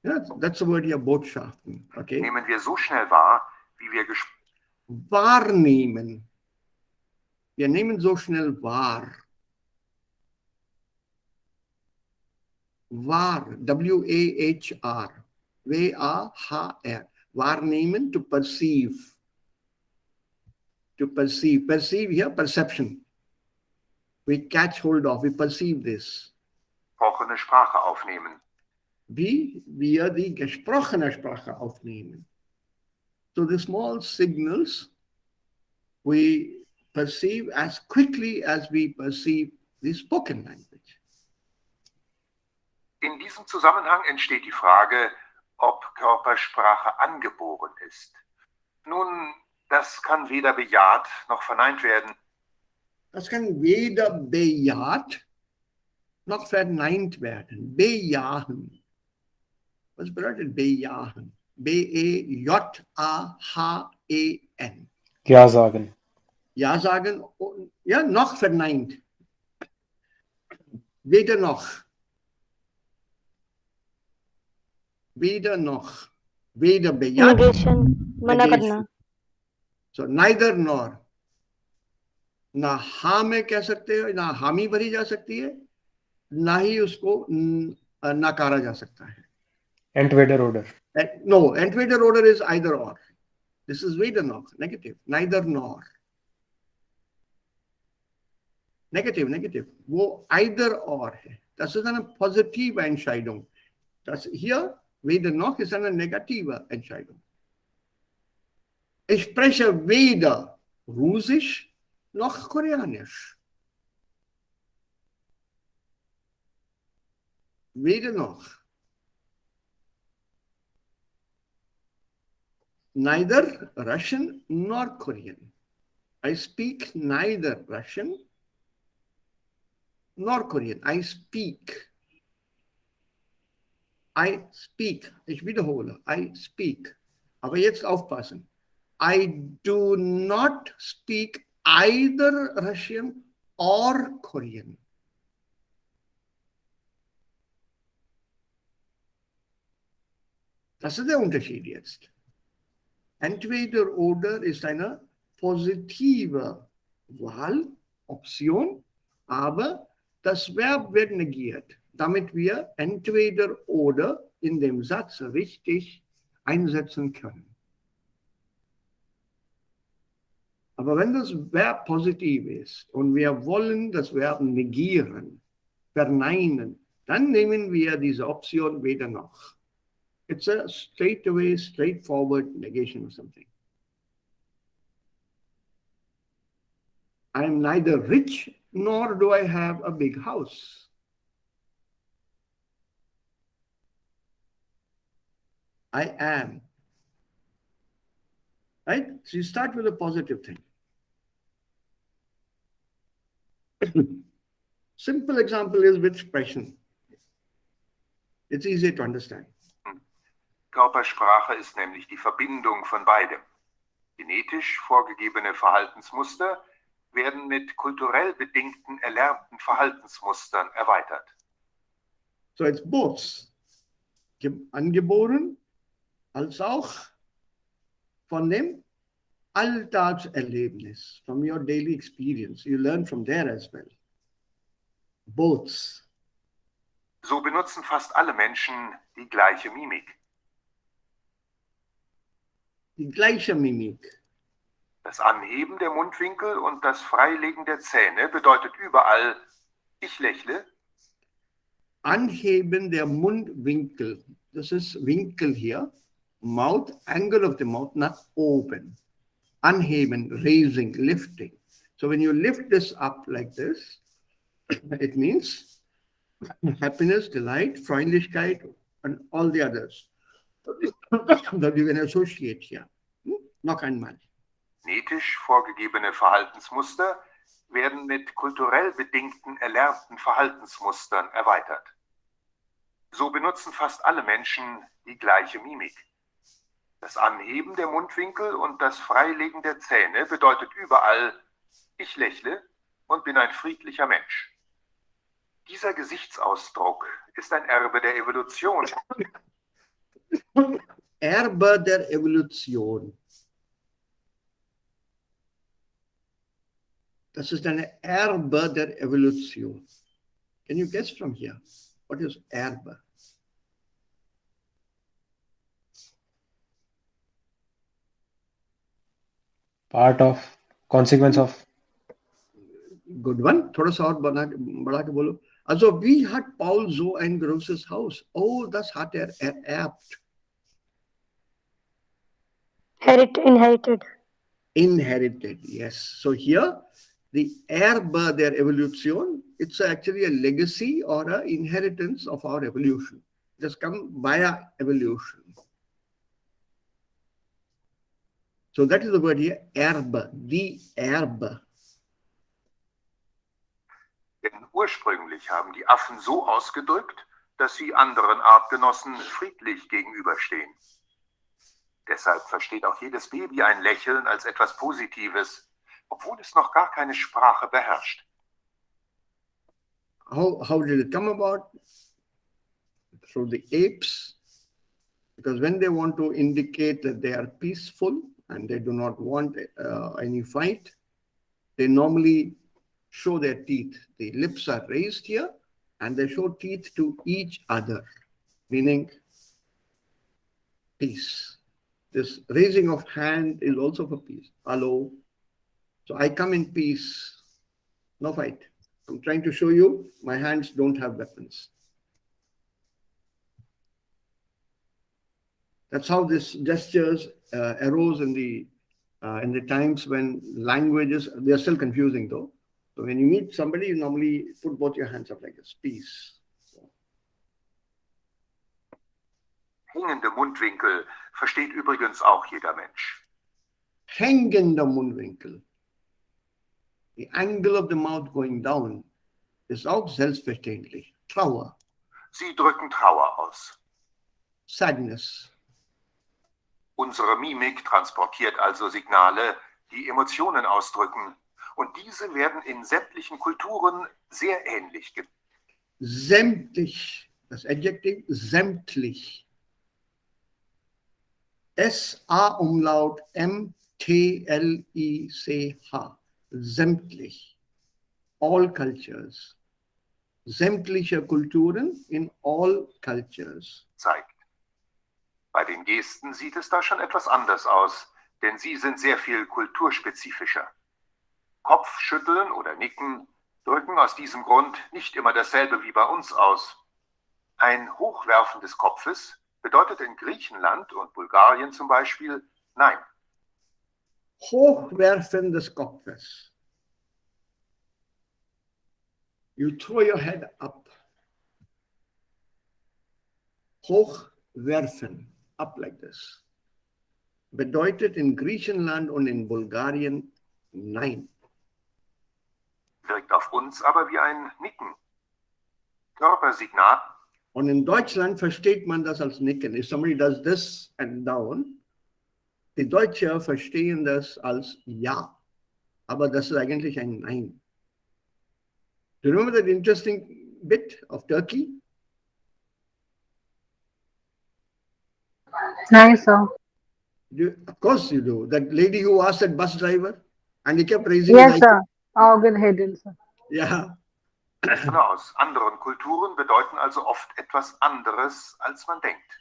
Yeah, that's the word here, Botschaften. Okay. nehmen wir so schnell wahr, wie wir Wahrnehmen. Wir nehmen so schnell wahr. Wahr, W-A-H-R, W-A-H-R. Wahrnehmen, to perceive. To perceive. Perceive here, perception. We catch hold of, we perceive this. gesprochene Sprache aufnehmen. Wie wir die gesprochene Sprache aufnehmen. So the small signals we perceive as quickly as we perceive the spoken language. In diesem Zusammenhang entsteht die Frage, ob Körpersprache angeboren ist. Nun, das kann weder bejaht noch verneint werden. Das kann weder bejaht noch verneint werden. Bejahen. Was bedeutet bejahen? B-E-J-A-H-E-N. Ja sagen. Ja sagen, ja, noch verneint. Weder noch. Weder noch. Weder bejaht. Negation. मना Negation. करना. So neither nor. ना हाँ में कह सकते हो, ना हामी भरी जा सकती है, ना ही उसको नकारा जा सकता है. Entweder oder. No, entweder order is either or. This is weder noch, negative. Neither nor. Negative. वो either or है. Das ist eine positive Entscheidung. Das hier, weder noch, ist eine negative Entscheidung. Ich spreche weder Russisch noch Koreanisch. Weder noch. Neither Russian nor Korean. I speak neither Russian nor Korean. I speak. Ich wiederhole. I speak. Aber jetzt aufpassen. I do not speak either Russian or Korean. Das ist der Unterschied jetzt. Entweder oder ist eine positive Wahloption, aber das Verb wird negiert, damit wir entweder oder in dem Satz richtig einsetzen können. Aber wenn das Verb positiv ist und wir wollen das Verb negieren, verneinen, dann nehmen wir diese Option weder noch. It's a straightforward negation of something. I'm neither rich nor do I have a big house. I am. Right? So you start with a positive thing. Simple example is with expression. It's easy to understand. Körpersprache ist nämlich die Verbindung von beidem. Genetisch vorgegebene Verhaltensmuster werden mit kulturell bedingten erlernten Verhaltensmustern erweitert. So it's both angeboren als auch von dem Alltagserlebnis, from your daily experience. You learn from there as well. Both. So benutzen fast alle Menschen die gleiche Mimik. Die gleiche Mimik. Das Anheben der Mundwinkel und das Freilegen der Zähne bedeutet überall, ich lächle. Anheben der Mundwinkel. Das ist Winkel hier. Mouth, angle of the mouth nach oben. Anheben, raising, lifting. So when you lift this up like this, it means happiness, delight, Freundlichkeit, and all the others that you can associate here. Noch einmal. Genetisch vorgegebene Verhaltensmuster werden mit kulturell bedingten erlernten Verhaltensmustern erweitert. So benutzen fast alle Menschen die gleiche Mimik. Das Anheben der Mundwinkel und das Freilegen der Zähne bedeutet überall, ich lächle und bin ein friedlicher Mensch. Dieser Gesichtsausdruck ist ein Erbe der Evolution. Erbe der Evolution. Das ist eine Erbe der Evolution. Can you guess from here? What is Erbe? Part of, consequence of. Good one. थोड़ा सा और बढ़ा के बोलो. Also, wie hat Paul so ein großes Haus? Oh, das hat ererbt. Inherited. Inherited, yes. So here, the Erbe der Evolution, it's actually a legacy or an inheritance of our evolution. It has come via evolution. So that is the word here, Erbe, the Erbe. Denn ursprünglich haben die Affen so ausgedrückt, dass sie anderen Artgenossen friedlich gegenüberstehen. Deshalb versteht auch jedes Baby ein Lächeln als etwas Positives, obwohl es noch gar keine Sprache beherrscht. How did it come about? Through the apes. Because when they want to indicate that they are peaceful and they do not want any fight, they normally show their teeth. The lips are raised here and they show teeth to each other, meaning peace. This raising of hand is also for peace. Hello. So I come in peace, no fight. I'm trying to show you my hands don't have weapons. That's how these gestures arose in the times when languages, they are still confusing though. So when you meet somebody, you normally put both your hands up like this, peace. Hängende Mundwinkel versteht übrigens auch jeder Mensch. Hängender Mundwinkel. The angle of the mouth going down ist auch selbstverständlich. Trauer. Sie drücken Trauer aus. Sadness. Unsere Mimik transportiert also Signale, die Emotionen ausdrücken. Und diese werden in sämtlichen Kulturen sehr ähnlich gemacht. Sämtlich. Das Adjektiv sämtlich. S-A-Umlaut M-T-L-I-C-H. Sämtlich. All cultures. Sämtliche Kulturen in all cultures. Zeigt. Bei den Gesten sieht es da schon etwas anders aus, denn sie sind sehr viel kulturspezifischer. Kopfschütteln oder Nicken drücken aus diesem Grund nicht immer dasselbe wie bei uns aus. Ein Hochwerfen des Kopfes bedeutet in Griechenland und Bulgarien zum Beispiel Nein. Hochwerfen des Kopfes. You throw your head up. Hochwerfen. Up like this. Bedeutet in Griechenland und in Bulgarien Nein. Wirkt auf uns aber wie ein Nicken. Körpersignal. Und in Deutschland versteht man das als Nicken. If somebody does this and down, die Deutschen verstehen das als Ja. Aber das ist eigentlich ein Nein. Do you remember that interesting bit of Turkey? Nice, sir. Of course you do. That lady who asked that bus driver and he kept raising his Yes, eyes. sir. Organ hidden, sir. Yeah. Aus anderen Kulturen bedeuten also oft etwas anderes, als man denkt.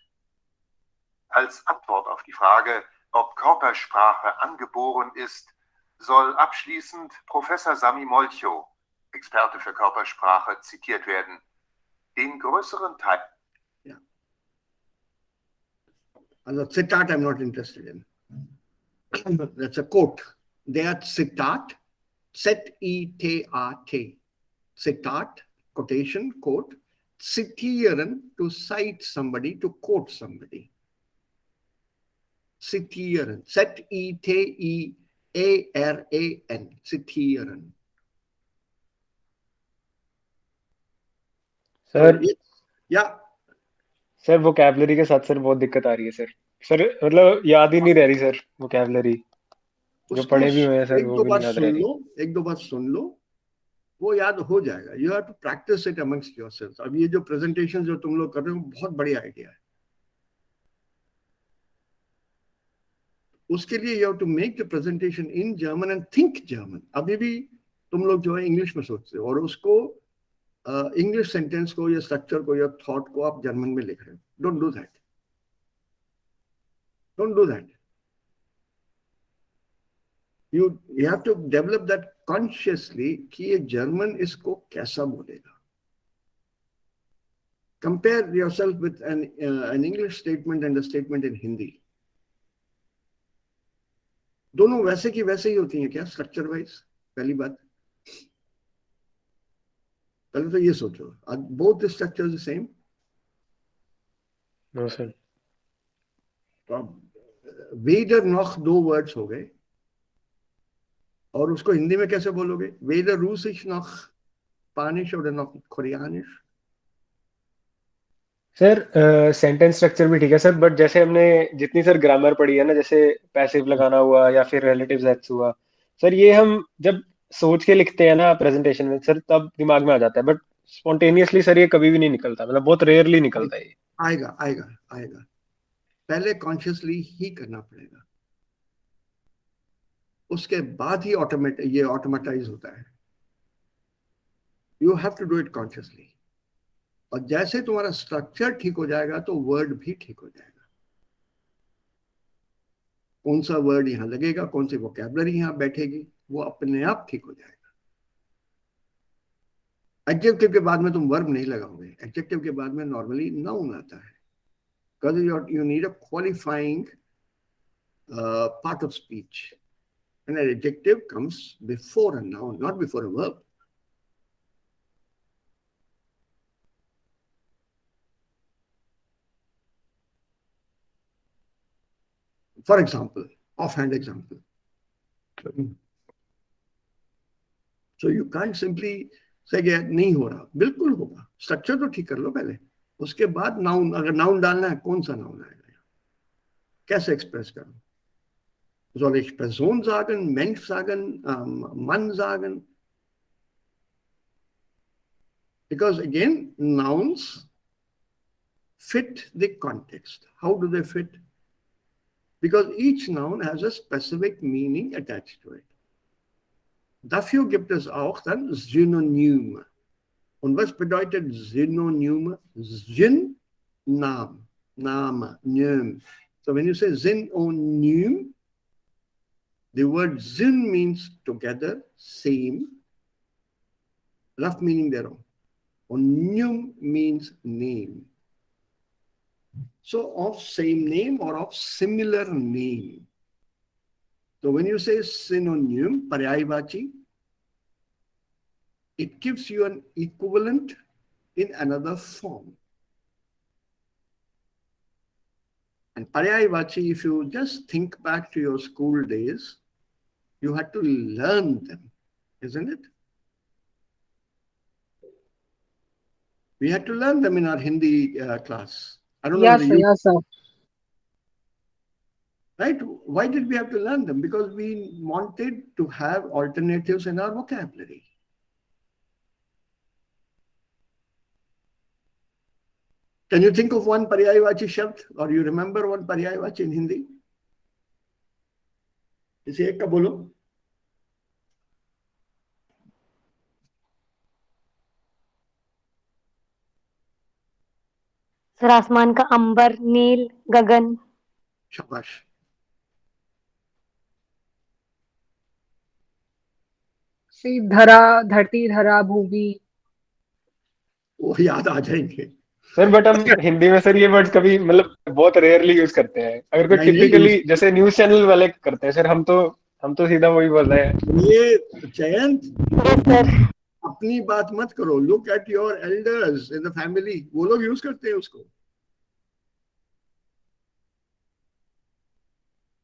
Als Antwort auf die Frage, ob Körpersprache angeboren ist, soll abschließend Professor Sami Molcho, Experte für Körpersprache, zitiert werden. Den größeren Teil. Yeah. Also Zitat I'm not interested in. That's a quote. There Citat, Z-E-T-A-T. Citat, quotation, quote. Zitieren, to cite somebody, to quote somebody. Zitieren. Z-E-T-E-A-R-A-N. Zitieren. Sir Yeah. Sir vocabulary के साथ sir बहुत दिक्कत आ रही है sir मतलब याद ही नहीं रह रही सर वोकैबलरी जो उसको पढ़े भी हुए हैं सर एक वो दो भी बार नहीं याद सुन रह रही लो, एक दो बार सुन लो, वो याद हो जाएगा. You have to practise it amongst yourself. अब ये जो प्रेजेंटेशन जो तुम लोग कर रहे हो बहुत बढ़िया आइडिया है. उसके लिए you have to make the presentation in German and think German. अभी भी तुम लोग जो है इंग्लिश में सोचते हो और उसको इंग्लिश सेंटेंस को या स्ट्रक्चर को या थॉट को आप जर्मन में लिख रहे हो. Don't do that. Don't do that. You have to develop that consciously कि ये जर्मन इसको कैसा बोलेगा. Compare yourself with an English statement and a statement in Hindi. दोनों वैसे की वैसे ही होती हैं क्या स्ट्रक्चर वाइज? पहली बात. पहले तो ये सोचो, both the structures the same? No sir तो अब weder noch दो वर्ड्स हो गए और उसको हिंदी में कैसे बोलोगे? weder Russisch noch Spanisch oder noch Koreanisch? Sir sentence structure भी ठीक है सर बट जैसे हमने जितनी सर ग्रामर पढ़ी है ना जैसे पैसिव लगाना हुआ या फिर रिलेटिव्स एट्स हुआ सर ये हम जब सोच के लिखते हैं ना प्रेजेंटेशन में सर तब दिमाग में आ जाता है बट स्पॉन्टेनियसली सर ये कभी भी नहीं निकलता मतलब बहुत रेयरली निकलता है ये. आएगा आएगा आएगा. पहले कॉन्शियसली ही करना पड़ेगा, उसके बाद ही ये ऑटोमेटाइज होता है. You have to do it consciously. और जैसे तुम्हारा स्ट्रक्चर ठीक हो जाएगा तो वर्ड भी ठीक हो जाएगा. कौन सा वर्ड यहाँ लगेगा, कौन सी वोकैबुलरी यहाँ बैठेगी, वो अपने आप ठीक हो जाएगा. एडजेक्टिव के बाद में तुम वर्ब नहीं लगाओगे. एडजेक्टिव के बाद में नॉर्मली नाउन आता है. Because you need a qualifying part of speech. And an adjective comes before a noun, not before a verb. For example, offhand example. So you can't simply say कि नहीं हो रहा. बिल्कुल होगा. स्ट्रक्चर तो ठीक कर लो पहले, उसके बाद नाउन. अगर नाउन डालना है, कौन सा नाउन आएगा, कैसे एक्सप्रेस करो? Soll ich Person sagen, Mensch sagen, Mann sagen? Because again, nouns fit the context. How do they fit? Because each noun has a specific meaning attached to it. Dafür gibt es auch dann Synonyme. Und was bedeutet Synonyme? Syn, Name, Nym. So when you say Synonym, the word Syn means together, same, rough meaning their own. And Nym means name. So of same name or of similar name. So when you say synonym, paryayvachi, it gives you an equivalent in another form. And paryayvachi, if you just think back to your school days, you had to learn them, isn't it? We had to learn them in our Hindi class. I don't know Yes, whether sir. you... Yes, sir. Right? Why did we have to learn them? Because we wanted to have alternatives in our vocabulary. Can you think of one पर्यायवाची शब्द, or you remember one पर्यायवाची in Hindi? किसी एक का बोलो. Sir आसमान का अंबर, नील, गगन. शाबाश. सी धरा, धरती, धरा, भूमि. वो याद आ जाएंगे. सर बट हम हिंदी में सर ये वर्ड्स कभी मतलब बहुत रेयरली यूज करते हैं. अगर कोई नहीं टिपिकली use. जैसे न्यूज चैनल वाले करते हैं सर, हम तो सीधा वही बोल रहे हैं. ये जयंत, यस सर. अपनी बात मत करो. Look at your elders in the family, वो लोग यूज करते हैं उसको.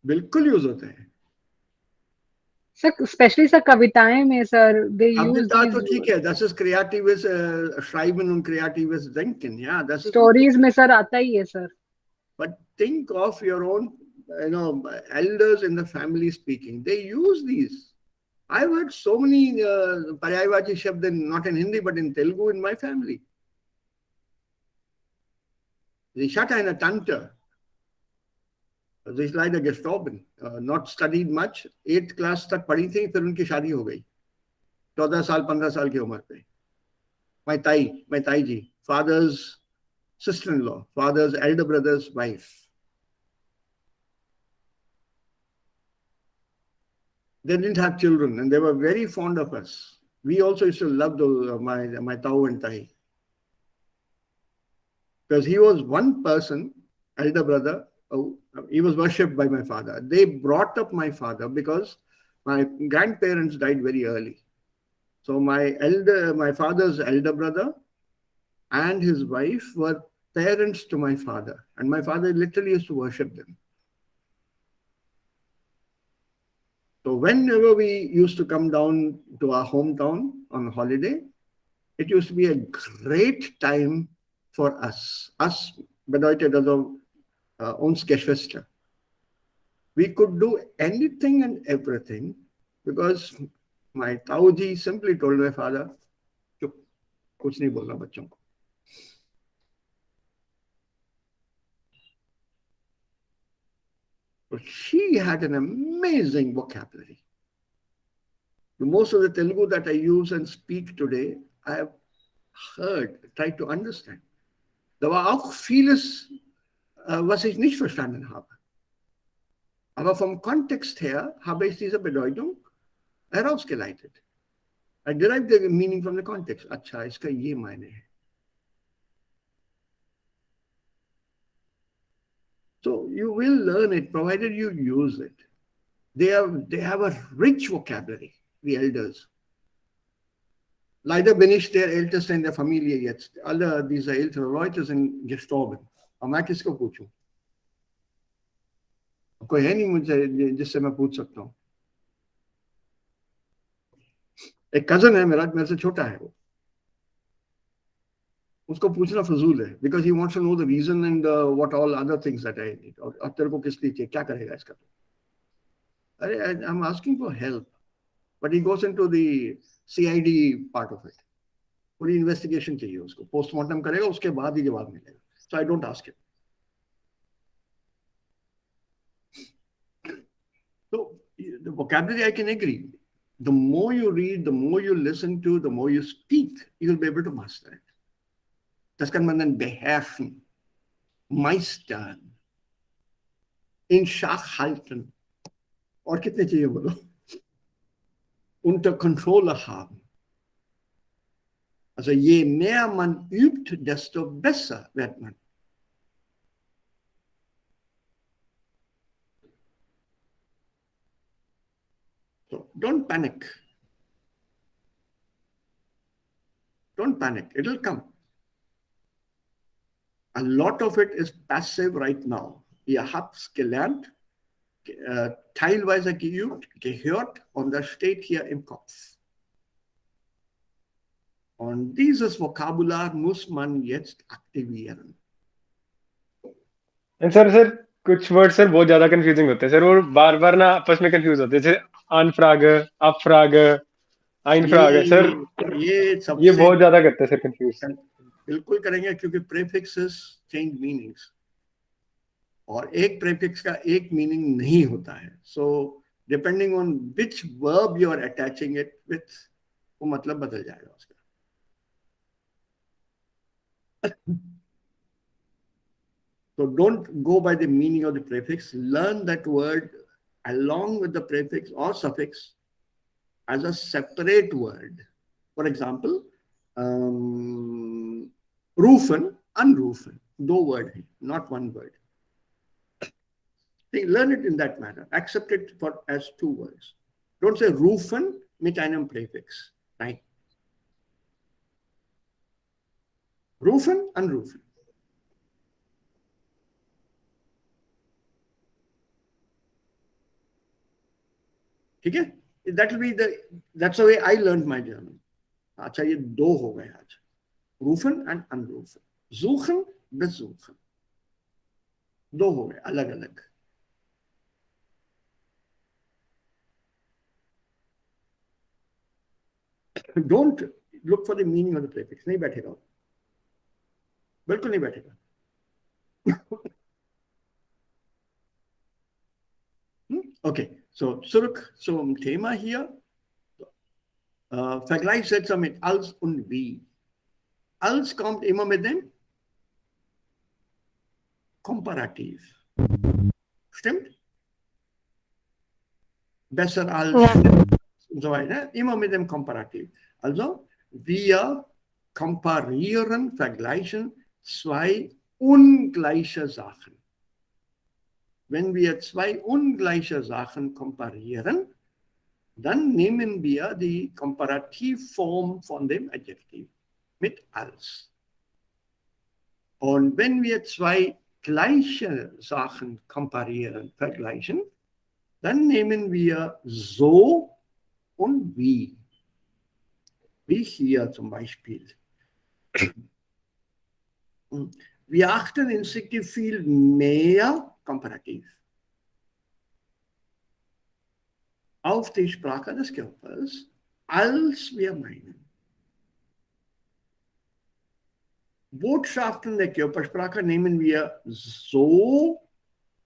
बिल्कुल यूज होते हैं. सर स्पेशली सर कविताएं में सर दे यूज कविता तो ठीक है. Das ist kreatives Schreiben und kreatives Denken. Ja, das ist stories में सर आता ही है sir. But think of your own, elders in the family speaking. They use these. I've heard so many Parayavachi Shabd, not in Hindi, but in Telugu in my family. Sie ist eine Tante. Sie ist leider gestorben. Not studied much. 8th class तक पढ़ी थी, फिर उनकी शादी हो गई. 14 साल, 15 साल की उम्र पे. My ताई जी, father's sister-in-law, father's elder brother's wife. They didn't have children and they were very fond of us. We also used to love my Tau and Tai. Because he was one person, elder brother, he was worshipped by my father. They brought up my father because my grandparents died very early. So my father's elder brother and his wife were parents to my father. And my father literally used to worship them. So whenever we used to come down to our hometown on holiday, it used to be a great time for us. Us bedeutet also uns Geschwister. We could do anything and everything because my Tauji simply told my father, "Chup, kuch nahi bolna bachon ko." So she had an amazing vocabulary. Most of the Telugu that I use and speak today, I have tried to understand. Da war auch vieles, was ich nicht verstanden habe. Aber vom Kontext her habe ich diese Bedeutung herausgeleitet. I derived the meaning from the context. अच्छा, इसका ये मायने है. So you will learn it provided you use it. They have a rich vocabulary, the elders. Leider bin ich der Älteste in der Familie jetzt. Alle diese älteren Leute sind gestorben. अब मैं किसको पूछूं? कोई है नहीं मुझे जिससे मैं पूछ सकता हूँ. एक कजन है मेरे से छोटा है वो. उसको पूछना फजूल है because he wants to know the reason and what all other things that I need. और अब तेरे को किस लिए चाहिए, क्या करेगा इसका? अरे I'm asking for help, but he goes into the CID part of it. पूरी इन्वेस्टिगेशन चाहिए उसको, पोस्टमार्टम करेगा, उसके बाद ही जवाब मिलेगा. So I don't ask him. So the vocabulary I can agree. The more you read, the more you listen to, the more you speak, you'll be able to master it. Das kann man dann beherrschen, meistern, in Schach halten. और कितने चाहिए बोलो? Unter Kontrolle haben. Also je mehr man übt, desto besser wird man. So don't panic. Don't panic. It'll come. A lot of it is passive right now. Ihr habt's gelernt, teilweise geübt, gehört und das steht hier im Kopf. Und dieses Vokabular muss man jetzt aktivieren. And sir कुछ word sir बहुत ज्यादा confusing होते हैं sir, और बार बार ना आपस में confuse होते हैं, जैसे अनफ्राग, अपफ्राग, आइनफ्राग सर, ये ये सबसे बहुत ज्यादा करते हैं सर कंफ्यूज। बिल्कुल करेंगे, क्योंकि प्रीफिक्सेस चेंज मीनिंग्स, और एक प्रीफिक्स का एक मीनिंग नहीं होता है। So depending on which verb you are attaching it with, वो मतलब बदल जाएगा उसका। So don't go by the meaning of the prefix. Learn that word along with the prefix or suffix as a separate word. For example, roofen, unroofen. दो word है, not one word. Learn it in that manner. Accept it for as two words. Don't say roofen mit einem prefix. Right? Roofen, unroofen. ठीक है? That's the way I learned my German. अच्छा, ये दो हो गए आज. Rufen and unrufen. Suchen, besuchen. दो हो गए अलग अलग. Don't look for the meaning of the prefix. नहीं बैठेगा, बिल्कुल नहीं बैठेगा. Okay, so zurück zum Thema hier. Vergleichssätze mit als und wie. Als kommt immer mit dem Komparativ. Stimmt? Besser als und so weiter. Immer mit dem Komparativ. Also, wir komparieren, vergleichen zwei ungleiche Sachen. Wenn wir zwei ungleiche Sachen komparieren, dann nehmen wir die Komparativform von dem Adjektiv mit als. Und wenn wir zwei gleiche Sachen komparieren, vergleichen, dann nehmen wir so und wie. Wie hier zum Beispiel. Wir achten instinktiv viel mehr komparativ auf die Sprache des Körpers, als wir meinen. Botschaften der Körpersprache nehmen wir so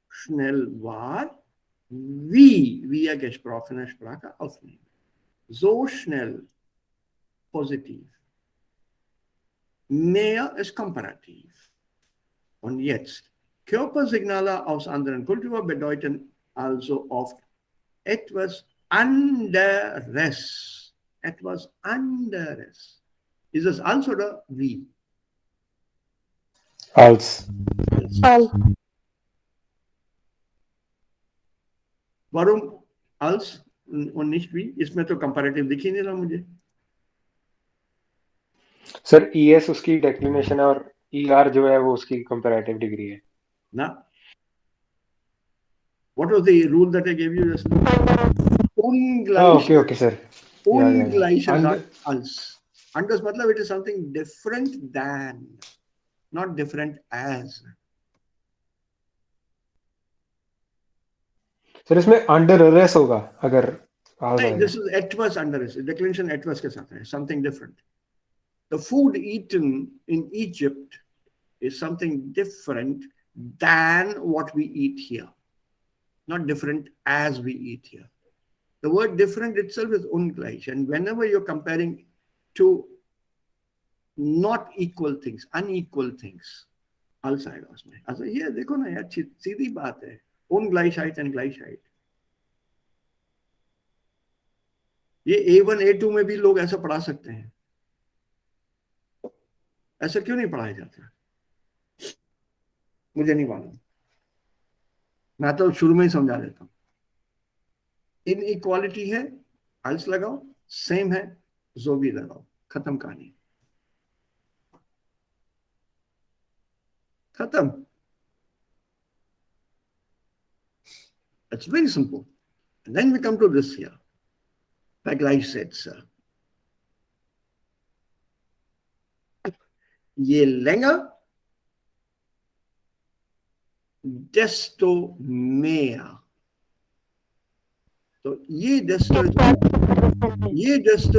schnell wahr, wie wir gesprochene Sprache aufnehmen. So schnell, positiv. Mehr ist komparativ. Und jetzt, Körpersignale aus anderen Kulturen bedeuten also oft etwas anderes. Etwas anderes. Ist es als oder wie? als All. Warum als und nicht wie? इसमें तो comparative दिख ही नहीं रहा मुझे. Sir ES उसकी declination है और ER जो है वो उसकी कंपैरेटिव डिग्री है ना? What was the rule that I gave you just now? Okay okay sir Ungleiche And- sagt als. Anders मतलब it is something different than, not different as. Sir इसमें अंडर रेस होगा अगर आज Hey, आएगा this is etwas anderes. Declension etwas के साथ है, something different. The food eaten in Egypt is something different than what we eat here. Not different as we eat here. The word different itself is ungleich. And whenever you're comparing two not equal things, unequal things, als आएगा उसमें. Also ये देखो ना यार, सीधी बात है. Ungleichheit and Gleichheit. ये A1, A2 में भी लोग ऐसा पढ़ा सकते हैं. ऐसा क्यों नहीं पढ़ाया जाता? मुझे नहीं मालूम. मैं तो शुरू में ही समझा देता हूँ. इनइक्वालिटी है, अल्स लगाओ. सेम है, जो भी लगाओ. खत्म कहानी. खत्म. It's very simple. And then we come to this here. Vergleichssätze. Je länger desto mehr. So ye desto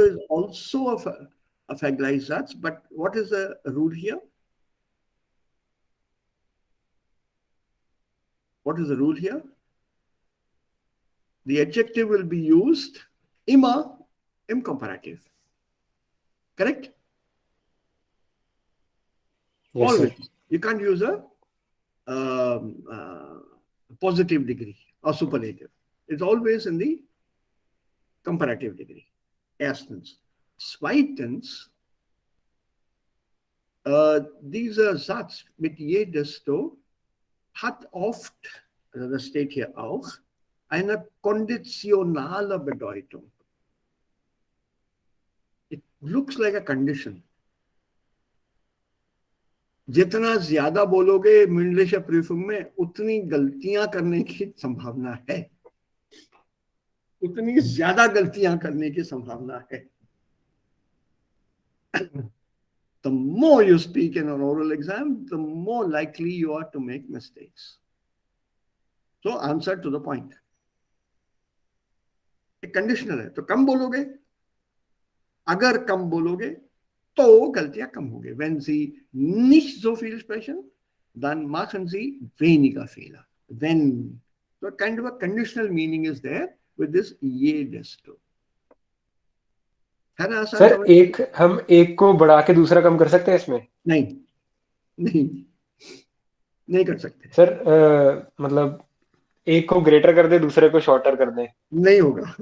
is also a fagalized Satz, but what is the rule here? What is the rule here? The adjective will be used immer im Komparativ. Correct? Yes, Always. sir. You can't use a positive degree or superlative. It's always in the comparative degree. Erstens. Zweitens, dieser Satz mit je desto hat oft, also das steht hier auch, eine konditionale Bedeutung. It looks like a condition. जितना ज्यादा बोलोगे mündliche Prüfung में उतनी गलतियां करने की संभावना है, उतनी ज्यादा गलतियां करने की संभावना है. The more you speak in an oral exam, the more likely you are to make mistakes. So answer to the point. एक कंडीशनल है, तो कम बोलोगे, अगर कम बोलोगे तो गलतियां कम होंगी. Wenn Sie nicht so viel sprechen, dann machen Sie weniger Fehler. Wenn. So kind of a conditional meaning is there with this ye desto. है ना आसान सर समझ? एक हम एक को बढ़ा के दूसरा कम कर सकते हैं इसमें? नहीं, नहीं, नहीं कर सकते. सर मतलब एक को ग्रेटर कर दे, दूसरे को शॉर्टर कर दे. नहीं होगा.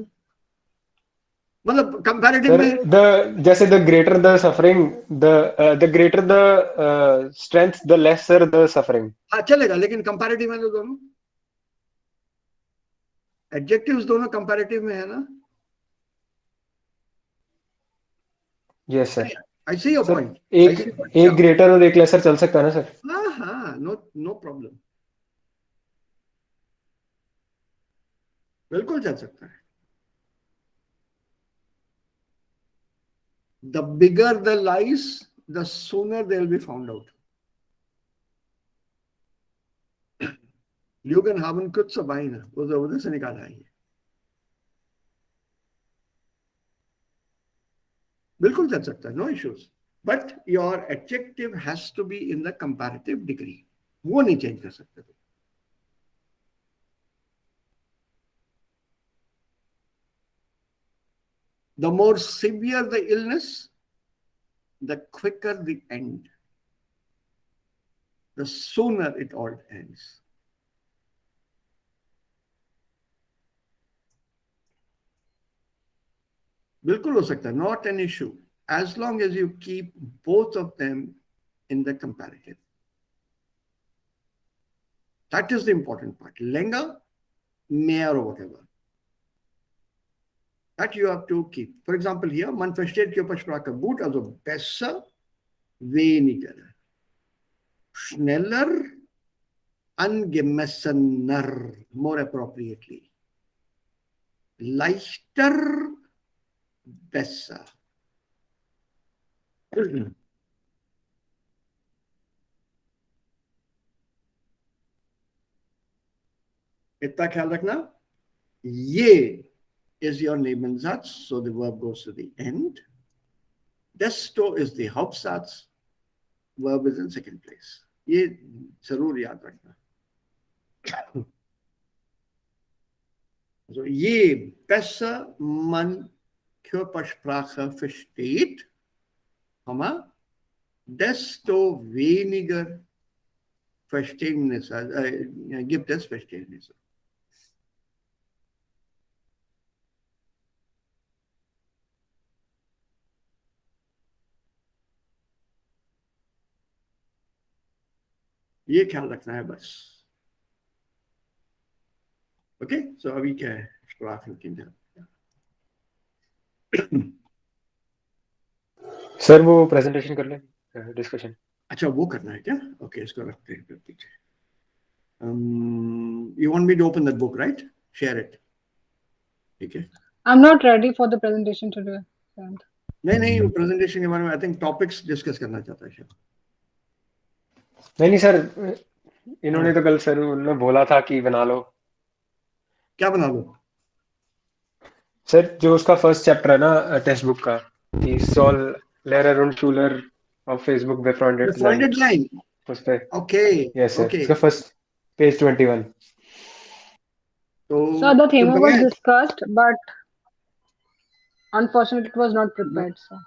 मतलब कंपैरेटिव सर में द जैसे the greater the suffering, the greater the strength the lesser the suffering. हाँ चलेगा, लेकिन कंपैरेटिव में तो दोनों एडजेक्टिव्स दोनों कंपैरेटिव में है ना. Yes sir. I see your sir point. I see your point. एक ग्रेटर और एक लेसर चल सकता है ना सर? हाँ हाँ, no problem. बिल्कुल चल सकता है. The bigger the lies, the sooner they'll be found out. Jürgen haben kurze Beine, उधर से निकाला है ये. बिल्कुल चल सकता है, no issues. But your adjective has to be in the comparative degree. वो नहीं चेंज कर सकते. The more severe the illness, the quicker the end. The sooner it all ends. बिल्कुल हो सकता है, not an issue, as long as you keep both of them in the comparative. That is the important part. Länger, mehr or whatever. That you have to keep. For example, here, man versteht Körpersprache gut, also besser, weniger. Schneller, angemessener, more appropriately. Leichter, besser. इतना ख्याल रखना. ये is your Nebensatz, so the verb goes to the end. Desto is the Hauptsatz, verb is in second place. ये जरूर याद रखना. So je besser man Körpersprache versteht, desto weniger Verständnisse gibt es Verständnisse. ये ख्याल रखना है बस. Okay, सो अभी क्या है Sprachen Kinder. सर वो प्रेजेंटेशन कर ले, डिस्कशन. अच्छा वो करना है क्या? ओके, इसको रखते हैं फिर पीछे. You want me to open that book, right? Share it. ठीक है. I'm not ready for the presentation today. नहीं, वो प्रेजेंटेशन के बारे में आई थिंक टॉपिक्स डिस्कस करना चाहता है शायद. नहीं सर, इन्होंने तो कल सर उन्होंने बोला था कि बना लो क्या बना लो? सर जो उसका फर्स्ट चैप्टर है ना टेक्स्ट बुक का कि solve Lerer und Schuler auf Facebook befreundet sein Befreunded line. उस पे Okay. Yes sir Okay. उसका फर्स्ट पेज 21 तो Sir, the theme was बनाया? discussed, but unfortunately, it was not prepared, sir.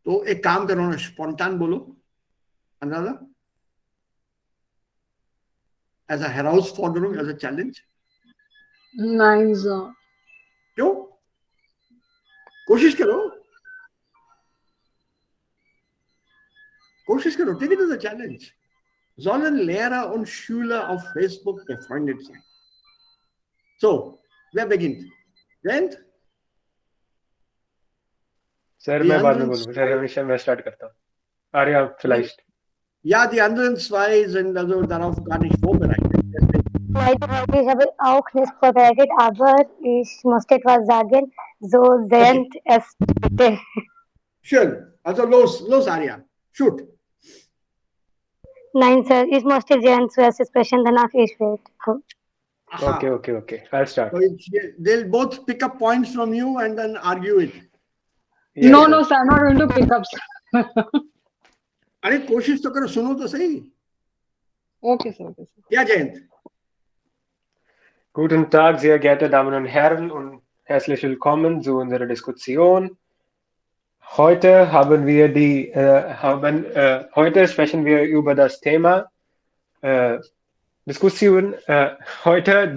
तो एक काम करो ना, स्पॉन्टान बोलो Anuradha, as a herausforderung, as a challenge. Nice, sir. क्यों? कोशिश करो, कोशिश करो. Take it as a challenge. Sollen Lehrer und Schüler auf Facebook befreundet sein? So, wer beginnt? Jent? Sir Die मैं बाद में anderen बोलूंगा सर zwei? हमेशा मैं स्टार्ट करता हूँ Arya vielleicht Ja, die anderen zwei sind also darauf gar nicht vorbereitet. Deswegen. Leider heute habe ich auch nicht vorbereitet, aber ich musste etwas sagen. So sind es bitte. Schön. Also los, Arya. Shoot. Nein, Sir, ich musste sehen zuerst sprechen, danach ich werde. Aha. okay I'll start So they'll both pick up points from you and then argue it. yes No, sir. no, sir, I'm not going to pick up, sir. अरे कोशिश तो करो, सुनो तो सही. Okay, sir. Okay, sir. क्या Jayant? Guten Tag, sehr geehrte Damen und Herren und herzlich willkommen zu unserer Diskussion. Heute heute sprechen wir über das Thema heute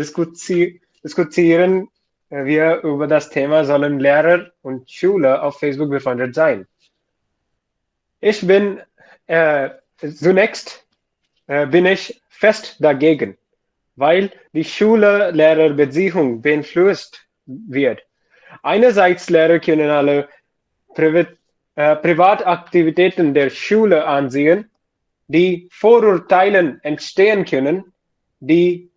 diskutieren wir über das Thema, sollen Lehrer und Schüler auf Facebook befreundet sein? Ich bin zunächst bin ich fest dagegen, weil die Schüler-Lehrer-Beziehung beeinflusst wird. Einerseits Lehrer können alle Privataktivitäten der Schule ansehen, die Vorurteilen entstehen können, die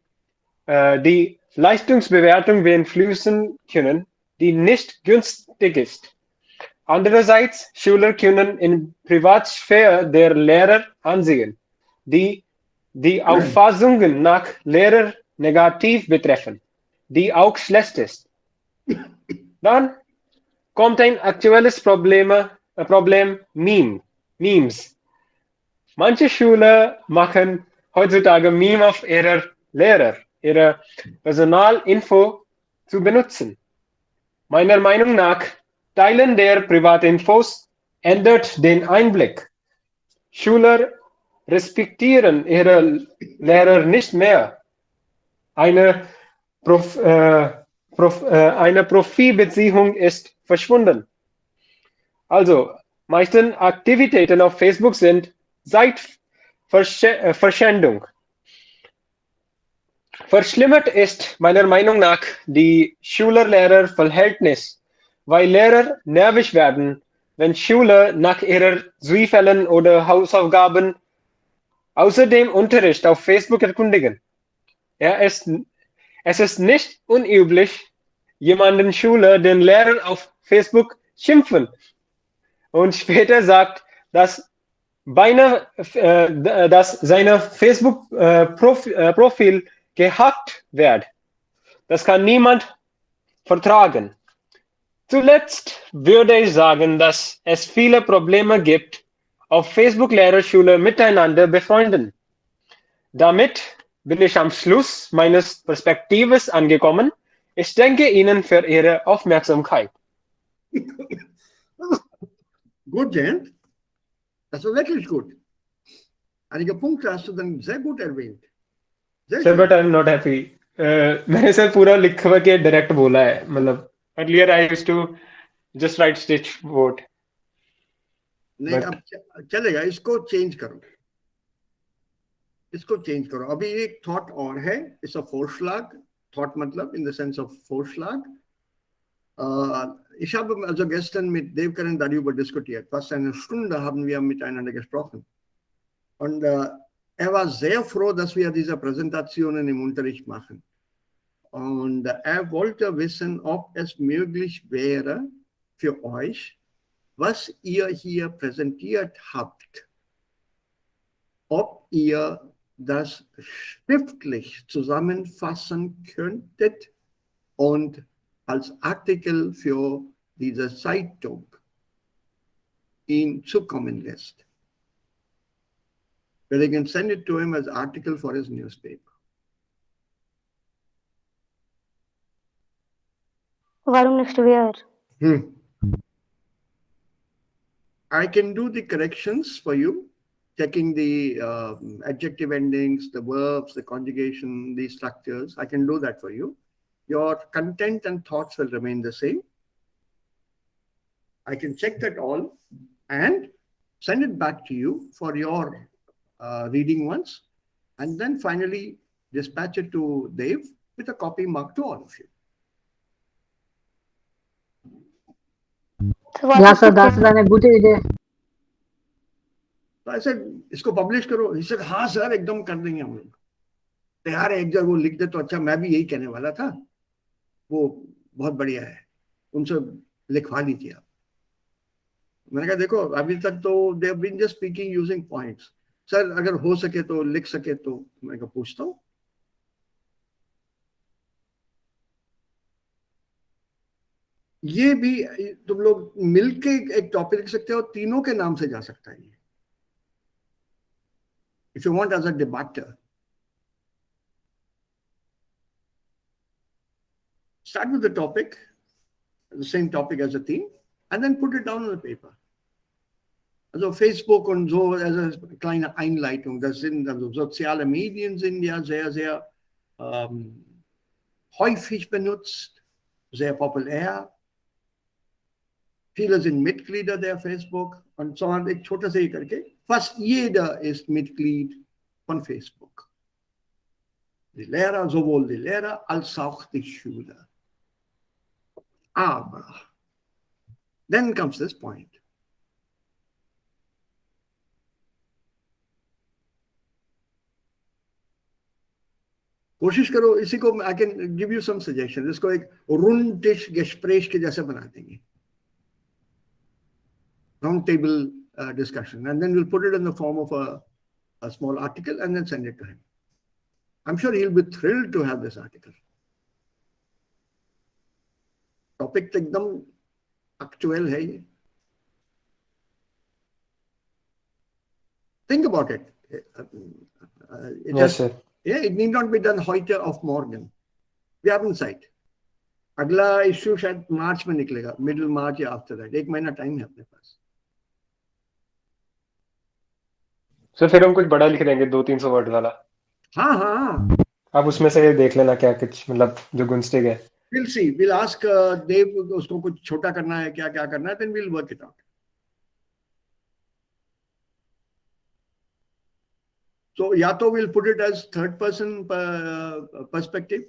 Leistungsbewertung beeinflussen können, die nicht günstig ist. Andererseits Schüler können in Privatsphäre der Lehrer ansehen, die Auffassungen nach Lehrer negativ betreffen, die auch schlecht ist. Dann kommt ein aktuelles Problem Memes. Manche Schüler machen heutzutage Meme auf ihrer Lehrer, ihre Personalinfo zu benutzen. Meiner Meinung nach Teilen der Privatinfos ändert den Einblick. Schüler respektieren ihre Lehrer nicht mehr. Eine Profilbeziehung ist verschwunden. Also, meisten Aktivitäten auf Facebook sind Zeitverschwendung. Verschlimmert ist meiner Meinung nach die Schüler-Lehrer-Verhältnis, weil Lehrer nervig werden, wenn Schüler nach ihren Zwiefällen oder Hausaufgaben außerdem Unterricht auf Facebook erkundigen. Es ist nicht unüblich, jemanden Schüler den Lehrer auf Facebook schimpfen und später sagt, dass seine Facebook-Profil gehackt wird. Das kann niemand vertragen. Zuletzt würde ich sagen, dass es viele Probleme gibt, auf Facebook Lehrer-Schüler miteinander befreunden. Damit bin ich am Schluss meines Perspektives angekommen. Ich danke Ihnen für Ihre Aufmerksamkeit. Gut, Jayant. Das war wirklich gut. Einige Punkte hast du dann sehr gut erwähnt. Sehr Sir, schön. but I'm not happy. मैंने sir पूरा लिखवा के direct बोला है मतलब earlier I used to just write stitch vote. नहीं, But- अब चलेगा, इसको चेंज करो. इसको चेंज करो. अभी एक थॉट और है. It's a Vorschlag. Thought मतलब in the sense of Vorschlag. Ich habe also gestern mit Devkaran darüber diskutiert. Fast eine Stunde haben wir miteinander gesprochen. Und er war sehr froh, dass wir diese Präsentationen im Unterricht machen. Und er wollte wissen, ob es möglich wäre für euch, was ihr hier präsentiert habt, ob ihr das schriftlich zusammenfassen könntet und als Artikel für diese Zeitung ihn zukommen lässt. But they can send it to him as article for his newspaper. Warum nicht wir? I can do the corrections for you, checking the adjective endings, the verbs, the conjugation, the structures. I can do that for you. Your content and thoughts will remain the same. I can check that all and send it back to you for your reading once, and then finally dispatch it to Dave with a copy marked to all of you. So what Yeah, is sir, the that's a good idea. So I said, इसको publish करो. He said, हाँ sir, एकदम कर देंगे हम लोग. तैयार है, एक जगह वो लिख दे तो अच्छा. मैं भी यही कहने वाला था. वो बहुत बढ़िया है. उनसे लिखवा लीजिए आप. मैंने कहा देखो अभी तक तो they have been just speaking using points. Sir अगर हो सके तो लिख सके तो मैं कहा पूछता हूँ. ये भी तुम लोग मिलके एक टॉपिक लिख सकते हो, तीनों के नाम से जा सकता है ये. If you want as a debater, start with the topic, the same topic as a theme, and then put it down on the paper. Also Facebook und so, als kleine Einleitung, das sind also soziale Medien sind ja sehr häufig benutzt, sehr populär. Viele sind Mitglieder der Facebook und so haben एक छोटा सा ही करके fast jeder ist Mitglied von Facebook. Die Lehrer, sowohl die Lehrer als auch die Schüler. Aber then comes this point. कोशिश करो इसी को I can give you some suggestions. इसको एक rundish Gespräch के जैसे बना देंगे. Round table discussion, and then we'll put it in the form of a small article and then send it to him. I'm sure he'll be thrilled to have this article. Topic एकदम actual है ये. Think about it. Yes, sir. Yeah, it need not be done heute auf morgen. Wir haben Zeit. अगला issue शायद मार्च में निकलेगा, middle मार्च या after that. एक महीना टाइम है अपने पास. सर फिर हम कुछ बड़ा लिख देंगे 200-300 वर्ड वाला. हाँ हाँ. आप उसमें से देख लेना क्या कुछ मतलब जो गुंस्टिक है. We'll see. We'll ask Dave उसको कुछ छोटा करना है क्या क्या करना है. Then we'll work it out. So या तो we'll put it as third person perspective.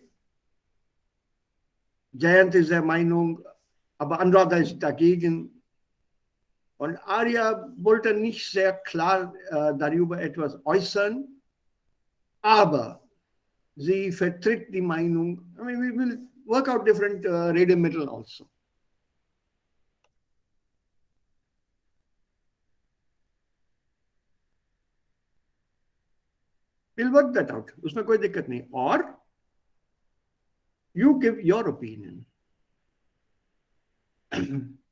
Jayant ist der Meinung, aber Anuradha ist dagegen. Und Arya wollte nicht sehr klar darüber etwas äußern, aber sie vertritt die Meinung. I mean, we will work out different ready middle also. We'll work that out. उसमें कोई दिक्कत नहीं. और you give your opinion.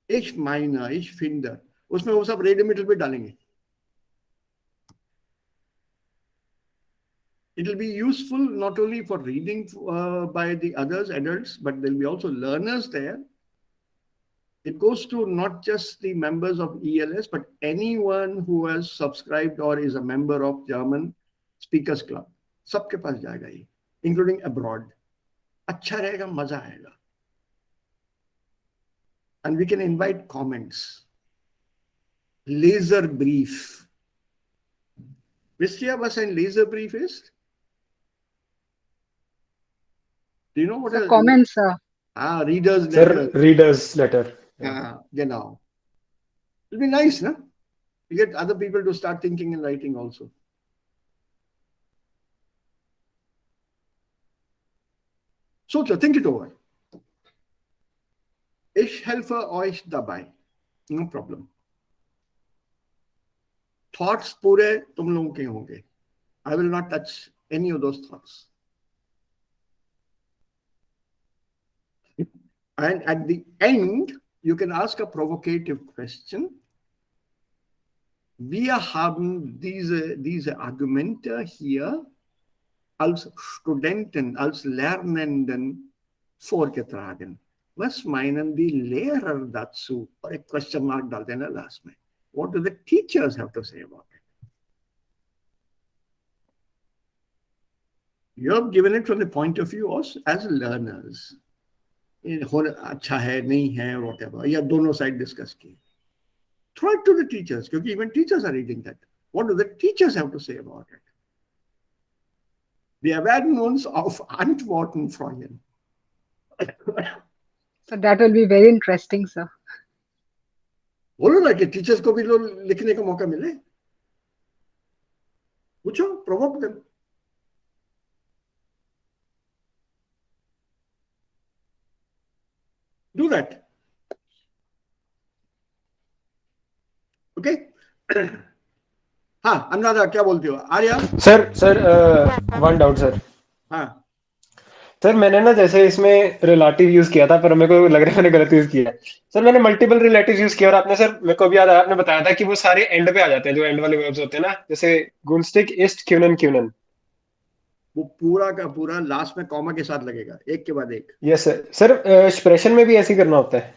Ich meine, ich finde. उसमें वो सब ready middle पे डालेंगे. It will be useful not only for reading by the others, adults, but there will be also learners there. It goes to not just the members of ELS, but anyone who has subscribed or is a member of German Speakers Club. सबके पास जाएगा ये, including abroad. अच्छा रहेगा, मजा आएगा. And we can invite comments. Laser brief. Wisst ihr, was ein Leserbrief ist? Do you know what The comments, sir. Readers Sir, letter. readers letter. Genau. It'll be nice, no? You get other people to start thinking and writing also. So, think it over. Ich helfe euch dabei. No problem. Thoughts पूरे तुम लोगों के होंगे. I will not touch any of those thoughts. And at the end, you can ask a provocative question. Wir haben diese Argumente hier als Studenten, als Lernenden vorgetragen. Was meinen die Lehrer dazu? Or a question mark डाल देना last में. What do the teachers have to say about it? You have given it from the point of view as learners. अच्छा है नहीं है whatever, या दोनों side discuss की. Throw it to the teachers, because even teachers are reading that. What do the teachers have to say about it? Wir werden uns auf Antworten freuen. So that will be very interesting, sir. बोलो ना कि teachers को भी लिखने का मौका मिले. पूछो, provoke them. Do that. Okay? हाँ, अनुराधा क्या बोलती हो? Arya? Sir one doubt sir. हाँ. सर मैंने ना जैसे इसमें रिलेटिव यूज किया था, पर मेरे को लग रहा है मैंने गलत यूज किया है. सर मैंने मल्टीपल रिलेटिव यूज किया, और आपने सर मेरे को भी याद आया, आपने बताया था कि वो सारे एंड पे आ जाते हैं, जो एंड वाले वर्ब्स होते हैं ना, जैसे गुनस्टिक, इस्ट, क्यूनन, क्यूनन. वो पूरा का पूरा लास्ट में कॉमा के साथ लगेगा, एक के बाद एक. Yes sir. सर एक्सप्रेशन में भी ऐसे ही करना होता है?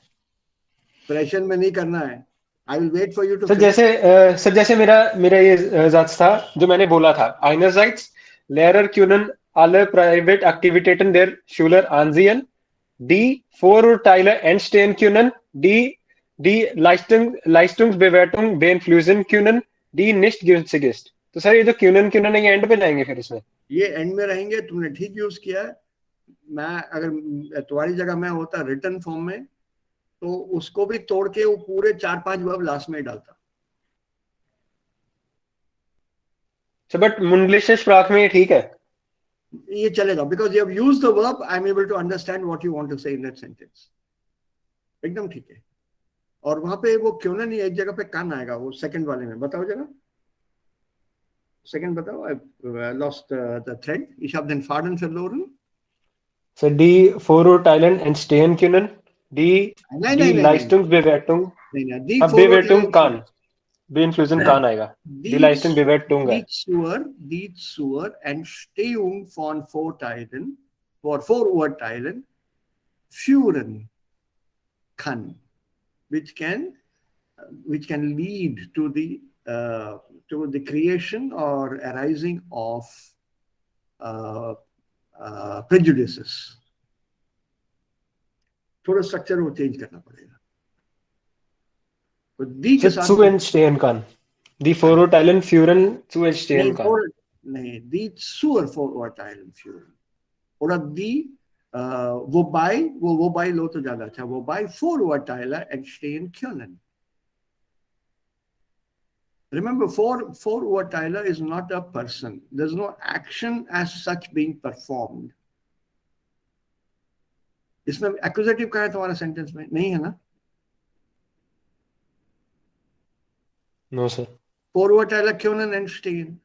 प्रेशन में नहीं करना है. I will wait for you too. सर जैसे मेरा ये जाच था जो मैंने बोला था, einerseits Lehrer können alle private Aktivitäten der Schüler ansehen, die Vorurteile entstehen können, die Leistungsbewertung beeinflussen können, die nicht günstig ist. तो सर ये जो क्यूनन ये एंड पे जाएंगे फिर इसमें? ये एंड में रहेंगे. तुमने ठीक यूज किया है. मैं अगर तुम्हारी जगह मैं होता रिटर्न फॉर्म में, तो उसको भी तोड़ के वो पूरे 4-5 वर्ब लास्ट में डालता. बट मुंडलिश स्प्राख में ये ठीक है? ये चलेगा, because you have used the verb. I am able to understand what you want to say in that sentence. एकदम ठीक है. और वहां पे वो क्यों ना नहीं, एक जगह पे कान आएगा वो सेकंड वाले में. बताओ जरा, सेकंड बताओ. I lost the thread. Ich habe den Faden verloren. So die Vorurteilen entstehen können, die Leistungsbewertung Bewertung kann beeinflussen kann आएगा. Die Leistungsbewertung die zur Entstehung von Vorurteilen führen kann, which can lead to the creation or arising of prejudices. थोड़ा structure वो change करना पड़ेगा. तो दी के साथ zu entstehen kann. Die Vorurteilen führen zu entstehen kann. नहीं, die zur Vorurteilen führen. oder die wobei लो तो ज्यादा अच्छा. wobei Vorurteile entstehen können. Remember, Vorurteile is not a person. There's no action as such being performed. इसमें accusative का है तुम्हारा sentence में? नहीं है ना? No sir. Vorurteile können entstehen.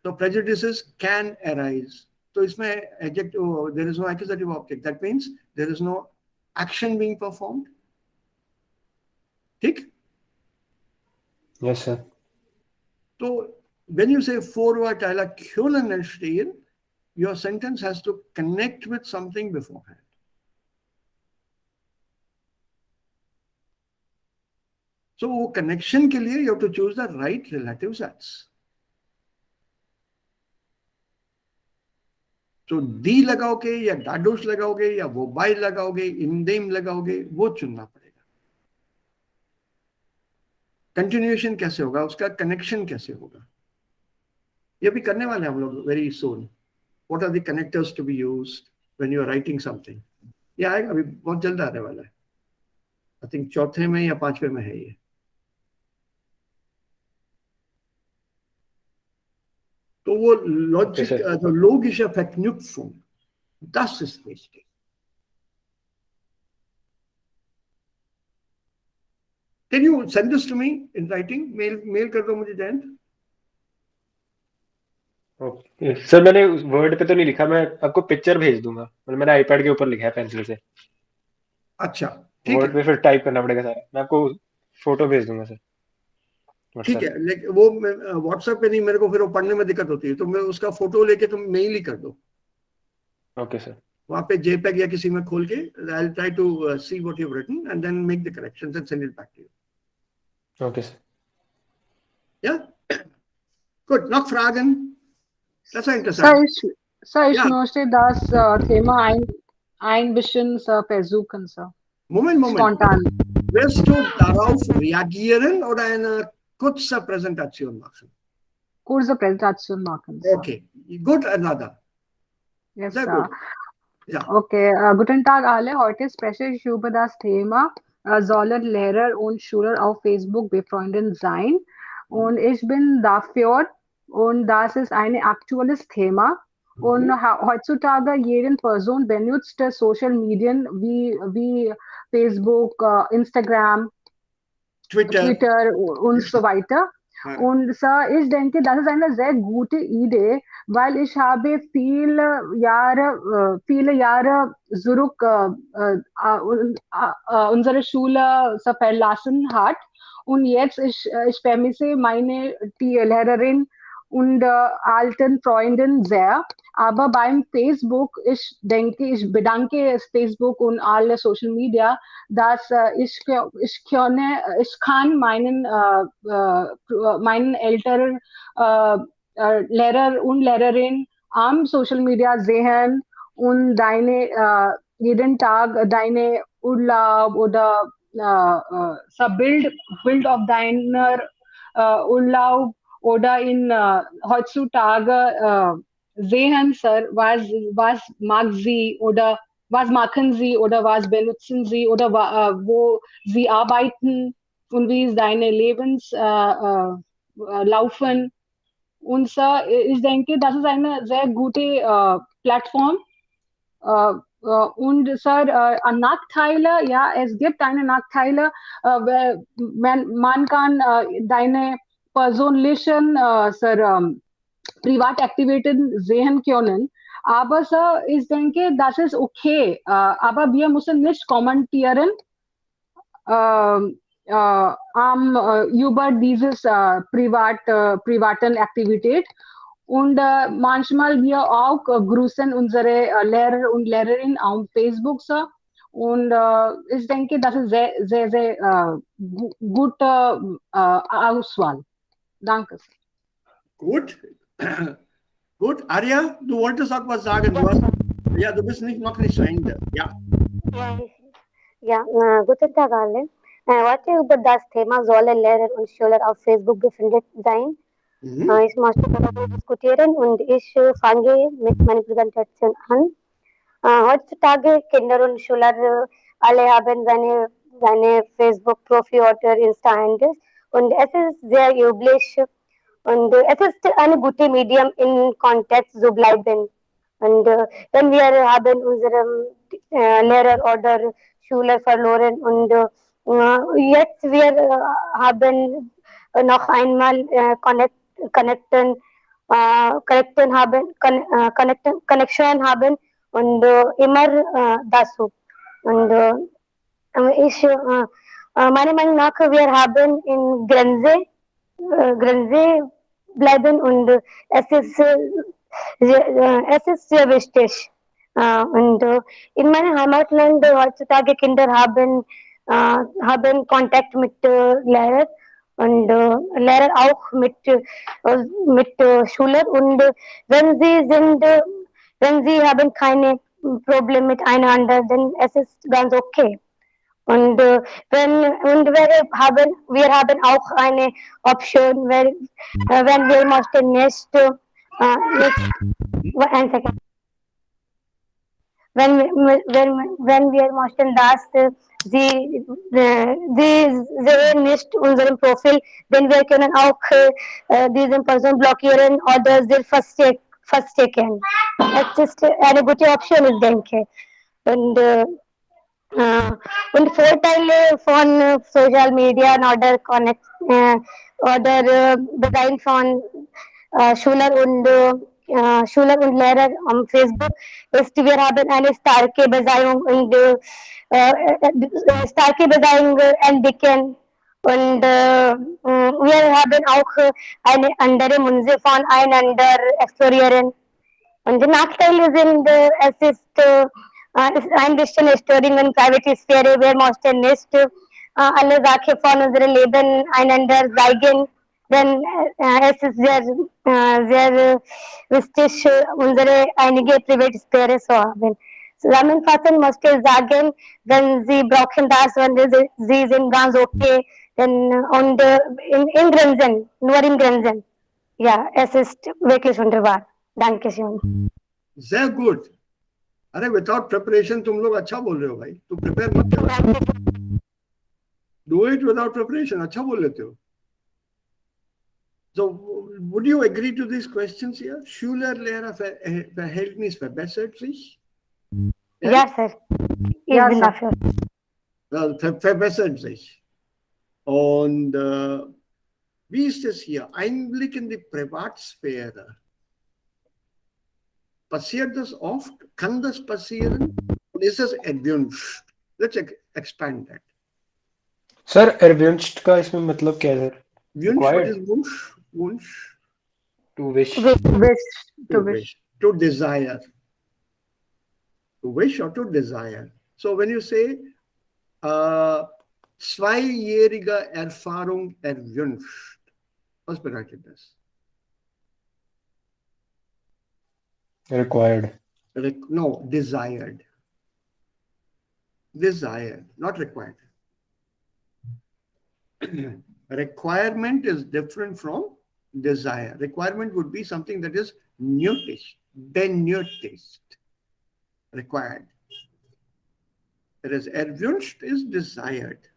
So prejudices can arise. So इसमें adjective, there is no accusative object. That means there is no action being performed. ठीक? Yes sir. So when you say Vorurteile können entstehen, your sentence has to connect with something beforehand. So वो connection के लिए you have to choose the right relative sets. तो D लगाओगे या डाडोस लगाओगे या वो बाई लगाओगे, इंडेम लगाओगे, वो चुनना पड़ेगा. कंटिन्यूएशन कैसे होगा, उसका कनेक्शन कैसे होगा, ये भी करने वाले हम लोग very soon. What are the connectors to be used when you are writing something. ये आएगा, अभी बहुत जल्द आने वाला है. आई थिंक चौथे में या पांचवे में है ये. तो वो logic, logische Verknüpfung, das ist wichtig. Can you send this to me in writing? Mail कर दो मुझे जयंत. ओके सर, मैंने वर्ड पे तो नहीं लिखा, मैं आपको पिक्चर भेज दूंगा, मतलब मैंने आईपैड के ऊपर लिखा है पेंसिल से. अच्छा ठीक वर्ड है. पे फिर टाइप करना पड़ेगा सारा. मैं आपको फोटो भेज दूंगा सर. ठीक है, लेकिन वो व्हाट्सएप पे नहीं, मेरे को फिर वो पढ़ने में दिक्कत होती है, तो मैं उसका फोटो लेके तुम मेल ही कर दो. Okay sir. वहाँ पे JPEG या किसी में खोल के I'll try to see what you've written and then make the corrections and send it back to you. Okay sir. Ja? Gut, noch Fragen? Das war Sir, interessant. ich Ja. möchte das Thema ein bisschen versuchen, Sir. Moment. Spontan. Wirst du darauf reagieren oder eine kurze Präsentation machen? Kurze Präsentation machen, Sir. Okay, gut, Anada. Yes, Sehr Sir. gut. Ja. Okay, guten Tag alle. Heute spreche ich über das Thema, sollen Lehrer und Schüler auf Facebook befreundet sein? Und ich bin dafür, und das ist ein aktuelles Thema. Und heutzutage jede Person benutzt Social Medien wie Facebook, Instagram, Twitter und so weiter. Ja. Und Sir, ich denke, das ist eine sehr gute Idee, weil ich habe viele Jahre zurück unsere Schule verlassen hat. Und jetzt ich vermisse meine Lehrerin und alten Freundin sehr. Aber beim Facebook, ich denke, ich bedanke Facebook und alle Social Media, dass ich kann meinen älteren Lehrer und Lehrerinnen am Social Media sehen und jeden Tag deine Urlaub oder so Bild auf deiner Urlaub oder in heutzutage sehen, Sir, was mag sie oder was machen Sie oder was benutzen Sie oder wo Sie arbeiten und wie ist deine Lebenslaufen. Und Sir, ich denke, das ist eine sehr gute Plattform. Und Sir, Nachteile, ja, es gibt eine Nachteile, man kann deine persönlichen Privataktivitäten sehen können. Aber Sir, ich denke, das ist okay. Aber wir müssen nicht kommentieren über dieses privaten Aktivität. Und manchmal wir auch grüßen unsere Lehrer und Lehrerinnen auf Facebook, Sir. Und ich denke, das ist sehr, sehr, sehr gute Auswahl. Danke. Gut. Gut, Arya, du wolltest auch was sagen. Du bist noch nicht zu Ende. Ja. Ja, guten Tag alle. Heute über das Thema sollen Lehrer und Schüler auf Facebook befreundet sein. Ich möchte darüber diskutieren und ich fange mit meiner Präsentation an. Heutzutage Kinder und Schüler alle haben seine Facebook-Profil oder Insta-Handles und es ist sehr üblich und es ist eine gute Medium in Kontakt zu bleiben. Und wenn wir haben unseren Lehrer oder Schüler verloren und jetzt wir haben noch einmal Connection haben und immer dazu. Und meiner Meinung nach, wir haben in Grenze bleiben und es ist sehr wichtig. Und in meinem Heimatland heutzutage Kinder haben Kontakt mit Lehrern und Lehrer auch mit Schülern und wenn sie haben keine Probleme miteinander, dann es ist ganz okay. Und wir haben auch eine Option, wenn wir möchten nicht ein Second. Wenn wir möchten, dass sie sehen nicht unseren Profil, denn wir können auch diese Person blockieren oder sie verstecken. Es ist eine gute Option, ich denke. Und Und Vorteile von Social Media oder Connect oder Design von Schüler und Lehrer am Facebook ist, wir haben eine starke Beziehung und starke Beziehung entdecken und wir haben auch eine andere Munse voneinander explorieren. Und die Nachteile sind, es ist ein bisschen Störung in Privatsphäre, wir möchten nicht alle Sachen von unserem Leben einander zeigen, denn es ist sehr wichtig, unsere einige Privatsphäre zu haben. Zusammenfassend möchte ich sagen, wenn Sie brauchen das, wenn Sie sind ganz okay, dann, und in Grenzen, nur in Grenzen. Ja, es ist wirklich wunderbar. Dankeschön. Sehr good. अरे without preparation तुम लोग अच्छा बोल रहे हो भाई, तुम prepare मत करो, डू इट विदाउट प्रिपरेशन, अच्छा बोल लेते हो. So would you agree to these questions here? Schülerlehrer Verhältnis verbessert sich? Ja, Sir. Ich Ja, bin Sir. dafür. Verbessert sich. Und wie ist es hier? Einblick in die Privatsphäre. Passiert das oft? Kann das passieren? Und ist das erwünscht? Let's expand that. Sir erwünscht का इसमें मतलब क्या है sir? Wunsch, what Required? is Wunsch? Wunsch. To wish. Wish. To desire. To wish or to desire. So when you say zweijährige Erfahrung erwünscht, was bedeutet das? Required. No, desired. Desired, not required. Requirement is different from desire. Requirement would be something that is nötig, benötigt, required. Whereas erwünscht is desired.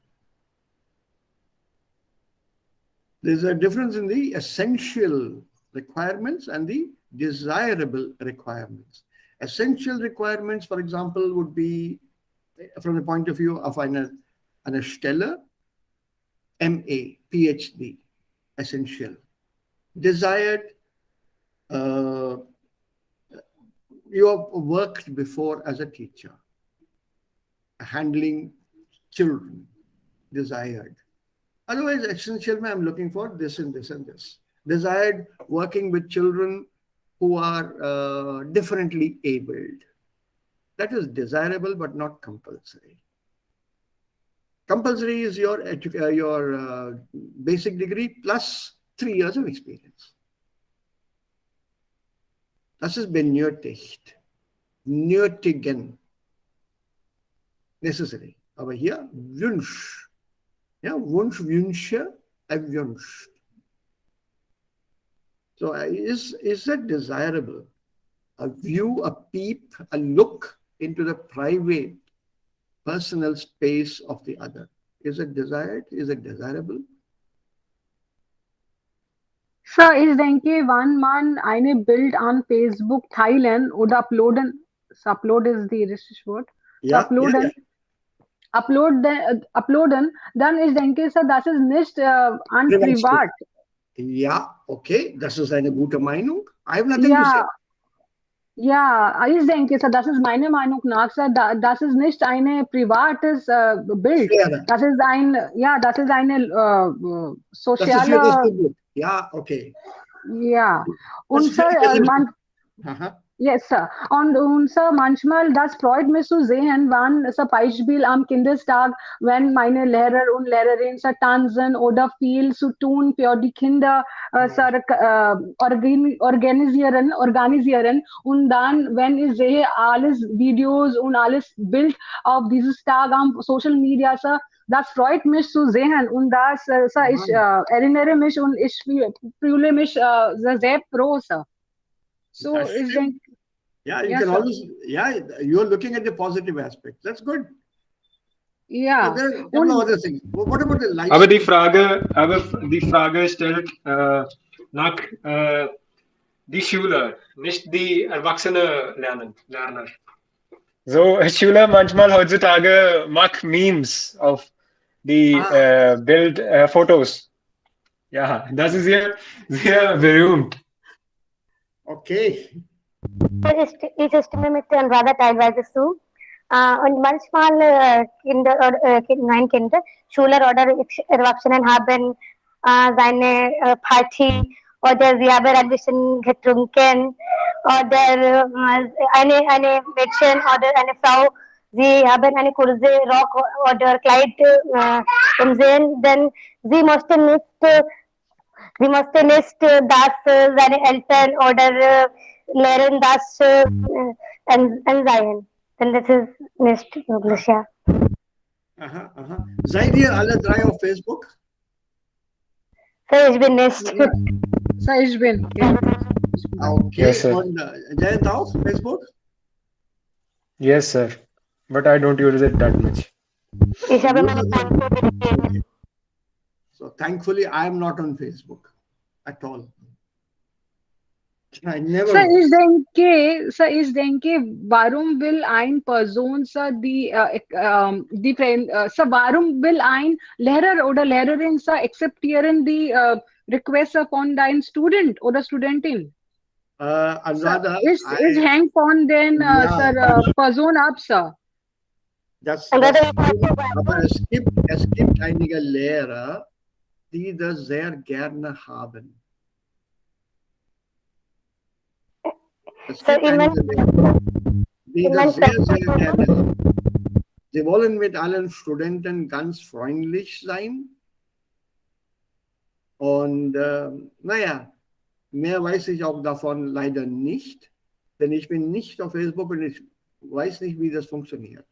There's a difference in the essential requirements and the desirable requirements. Essential requirements, for example, would be from the point of view of eine Stelle, MA, PhD, essential. Desired, you have worked before as a teacher, handling children, desired. Otherwise, essential, I'm looking for this and this and this. Desired, working with children who are differently abled. That is desirable but not compulsory. Compulsory is your basic degree plus 3 years of experience. Das ist benötigt. Nötigen. Necessary. Aber hier Wunsch. Ja, Wunsch, Wünsche, erwünscht. So is that desirable? A view, a peep, a look into the private, personal space of the other. Is it desired? Is it desirable? Sir, ich denke, wenn man eine Bild an Facebook teilen oder uploaden, so upload is the richtige Wort, so uploaden, dann ich denke, Sir, das ist nicht an privat. Ja, okay, das ist eine gute Meinung. I have nothing to say. Ja, ich denke, Sir, das ist meine Meinung nach, Sir, das ist nicht ein privates Bild. Das ist eine soziale. Das ist gut. Ja, okay. Ja, und Sir, yes, Sir. Und Sir, manchmal, das freut mich zu sehen, wenn zum Beispiel am Kindertag, wenn meine Lehrer und Lehrerinnen tanzen oder viel zu tun für die Kinder organisieren. Und dann, wenn ich sehe alles Videos und alles Bild auf dieses Tag am Social Media, Sir, das freut mich zu sehen. Und das, Sir, ich erinnere mich und ich fühle mich sehr froh, Sir. So, ich denke, you can always, you're looking at the positive aspect. That's good. Yeah. There are no other things. What about the life? Aber die Frage stellt nach die Schüler, nicht die Erwachsene Lerner. So, Schüler manchmal heutzutage mag Memes auf die Bildfotos. Ja, das ist sehr, sehr berühmt. Okay. Ich stimme mit Radha teilweise zu. Und manchmal Kinder oder nein, Kinder, Schüler oder Erwachsene haben seine Party oder sie haben ein bisschen getrunken oder eine Mädchen oder eine Frau, sie haben eine kurze Rock oder Kleid umsehen, denn sie mussten nicht Sie musste nicht das seine Eltern oder lehren das ansehen. Denn das ist nicht möglich, ja. Aha, aha. Seid ihr alle drei auf Facebook? So, ich bin nicht. Ja. Sir, ich bin. Ja. Okay. Yes, sir. Und der ist auf Facebook? Yes, sir. But I don't use it that much. Ich habe meine Freunde gegeben. So thankfully, I am not on Facebook at all. I never. Sir, ich denke, warum will ein Person, Sir, die Friend, Sir, warum will ein Lehrer oder Lehrerin, Sir, akzeptieren die Request von deinem Student oder Studentin? Anuradha, Ist hängt von den Ja. Sir, Person ab, Sir. das Und das stimmt, aber es gibt einige Lehrer, die das sehr gerne haben. Es So, gibt einige Lehrer, die das sehr, sehr gerne haben. Sie wollen mit allen Studenten ganz freundlich sein. Und naja, mehr weiß ich auch davon leider nicht, denn ich bin nicht auf Facebook und ich weiß nicht, wie das funktioniert.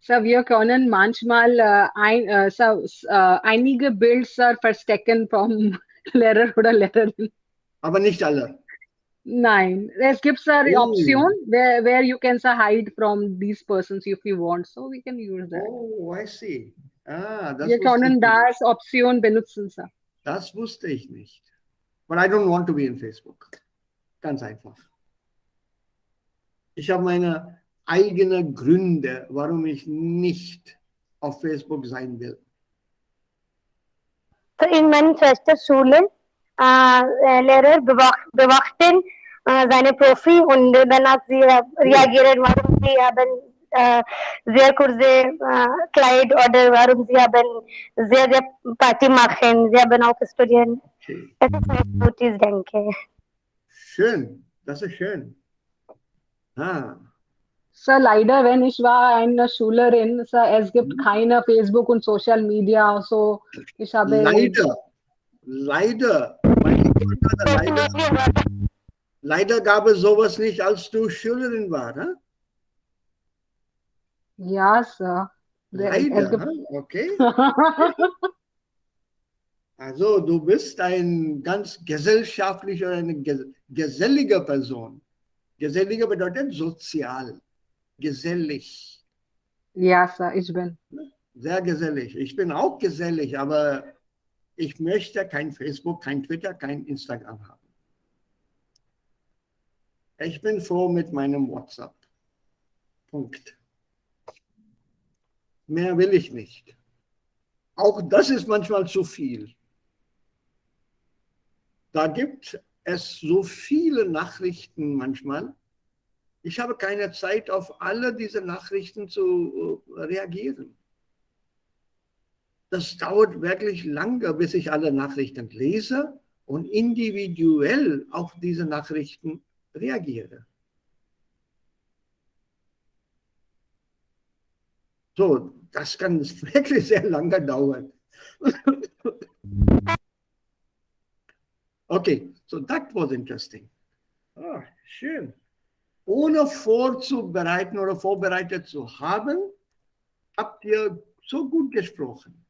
Sir, wir können manchmal einige Bilder verstecken vom Lehrer oder Lehrerin. Aber nicht alle. Nein, es gibt a Oh. option where you can hide from these persons if you want, so we can use that. Oh, I see. Das Wir wusste ich können nicht. das Option benutzen, Sir. Das wusste ich nicht. But I don't want to be in Facebook. Ganz einfach. Ich habe meine eigenen Gründe, warum ich nicht auf Facebook sein will. So, in meiner Schwesterschule, Lehrer bewachten seine Profi und danach sie reagieren, warum sie haben sehr kurze Kleid oder warum sie haben sehr, sehr Party machen. Sie haben auch studieren. Okay. Das ist sehr gut, ich denke. Schön, das ist schön. Sir, leider, wenn ich war eine Schülerin, Sir, es gibt keine Facebook und Social Media, so ich habe Leider, meine Gott, leider gab es sowas nicht, als du Schülerin warst. Huh? ja, Sir. Leider, okay. Also du bist ein ganz gesellschaftlicher, eine gesellige Person. Geselliger bedeutet sozial, gesellig. Ja, Sir, ich bin. Sehr gesellig. Ich bin auch gesellig, aber ich möchte kein Facebook, kein Twitter, kein Instagram haben. Ich bin froh mit meinem WhatsApp. Punkt. Mehr will ich nicht. Auch das ist manchmal zu viel. Da gibt es so viele Nachrichten manchmal. Ich habe keine Zeit, auf alle diese Nachrichten zu reagieren. Das dauert wirklich lange, bis ich alle Nachrichten lese und individuell auf diese Nachrichten reagiere. So, das kann wirklich sehr lange dauern. Okay, so that was interesting. Ah, schön. Ohne vorzubereiten oder vorbereitet zu haben, habt ihr so gut gesprochen.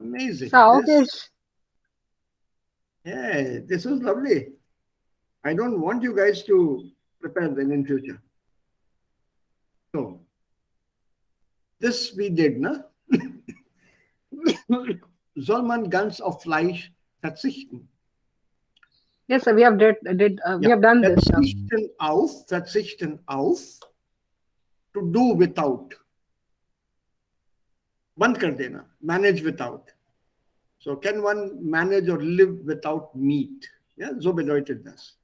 Amazing. So, okay. Yeah, this was lovely. I don't want you guys to prepare then in future. So, this we did, ne? Soll man ganz auf Fleisch verzichten? Yes, sir, we have done this. Verzichten auf to do without. बंद कर देना, manage without. So can one manage or live without meat? Yeah, so bedeutet das.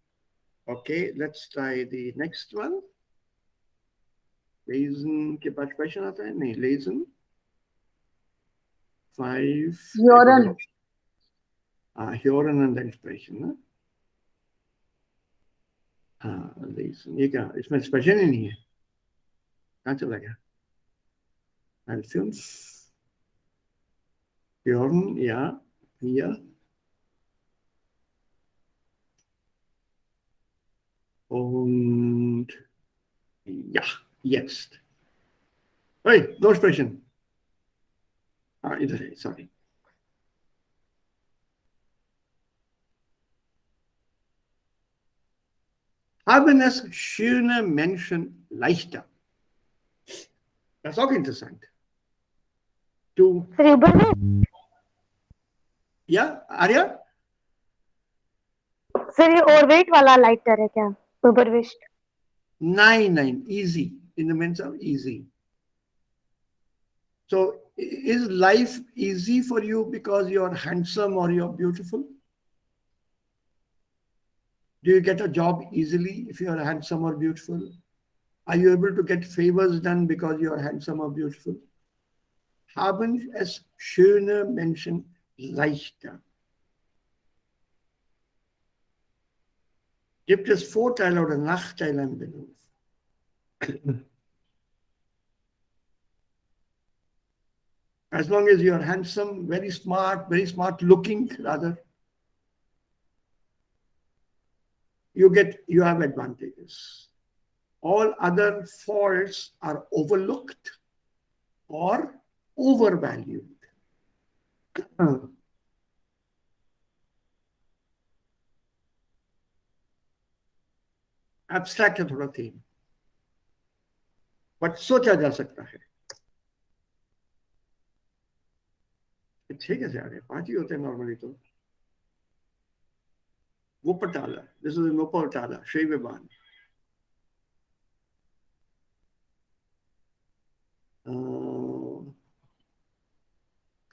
Okay, let's try the next one. Lesen के पास question आता है? नहीं, lesen. 5. Urine. Hören und entsprechen. Ne? Lesen. ये क्या? इसमें expression ही नहीं है. कहाँ चला गया? 5. Hören, ja. Hier. Und ja, jetzt. Hey, no expression. Sorry. Haben es schöne Menschen leichter? Das ist auch interessant. Du, ja, Arya? Sir ये overweight वाला लाइटर है क्या? Overweight? Nein, easy. In the sense of easy. So, is life easy for you because you're handsome or you're beautiful? Do you get a job easily if you're handsome or beautiful? Are you able to get favors done because you're handsome or beautiful? Haben es schöne Menschen leichter? Gibt es Vorteile oder Nachteile im Beruf? As long as you're handsome, very smart looking rather, you have advantages. All other faults are overlooked or overvalued. Abstract है थोड़ा theme, but सोचा जा सकता है. ठीक है यार, 5 ही होते हैं नॉर्मली तो. Wuppertaler. This is in Wuppertaler, Schwebebahn.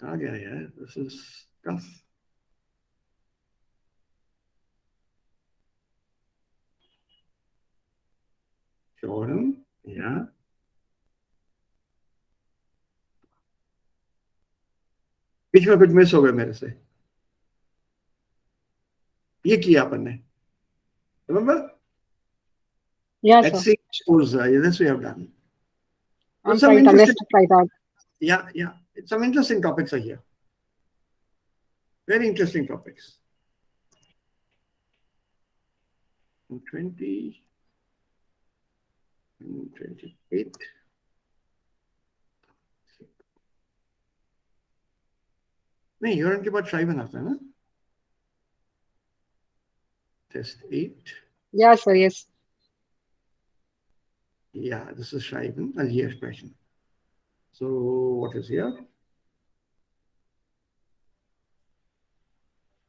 कहाँ गया यार? This is tough. Jordan, ja. बीच में कुछ मिस हो गया मेरे से. ये किया अपन ने. Remember? Yes, Let's sir. see scores. This we have done. I'm Some trying to interesting, try that. yeah. Some interesting topics are here. Very interesting topics. 20 and 28. नहीं, यूरन के बाद श्राइवन आता है ना? Test 8. Yes, sir. Yes. Yeah, this is Schreiben as the expression. So what is here?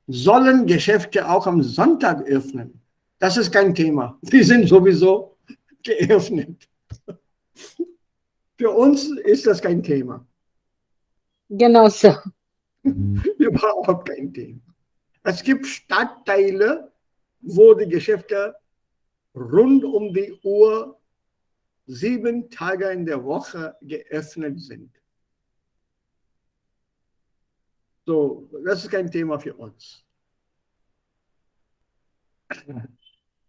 Sollen Geschäfte auch am Sonntag öffnen? Das ist kein Thema. Die sind sowieso geöffnet. Für uns ist das kein Thema. Genau, sir. Überhaupt kein Thema. Es gibt Stadtteile, wo die Geschäfte rund um die Uhr 7 Tage in der Woche geöffnet sind. So, das ist kein Thema für uns.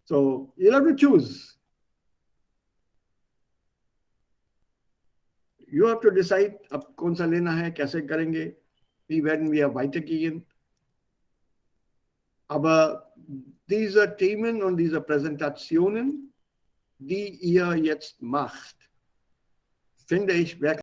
So, you'll have to choose. You have to decide अब कौन सा लेना है, कैसे करेंगे, wie werden wir weitergehen. Aber diese Themen und diese Präsentationen, die ihr jetzt macht, finde ich wirklich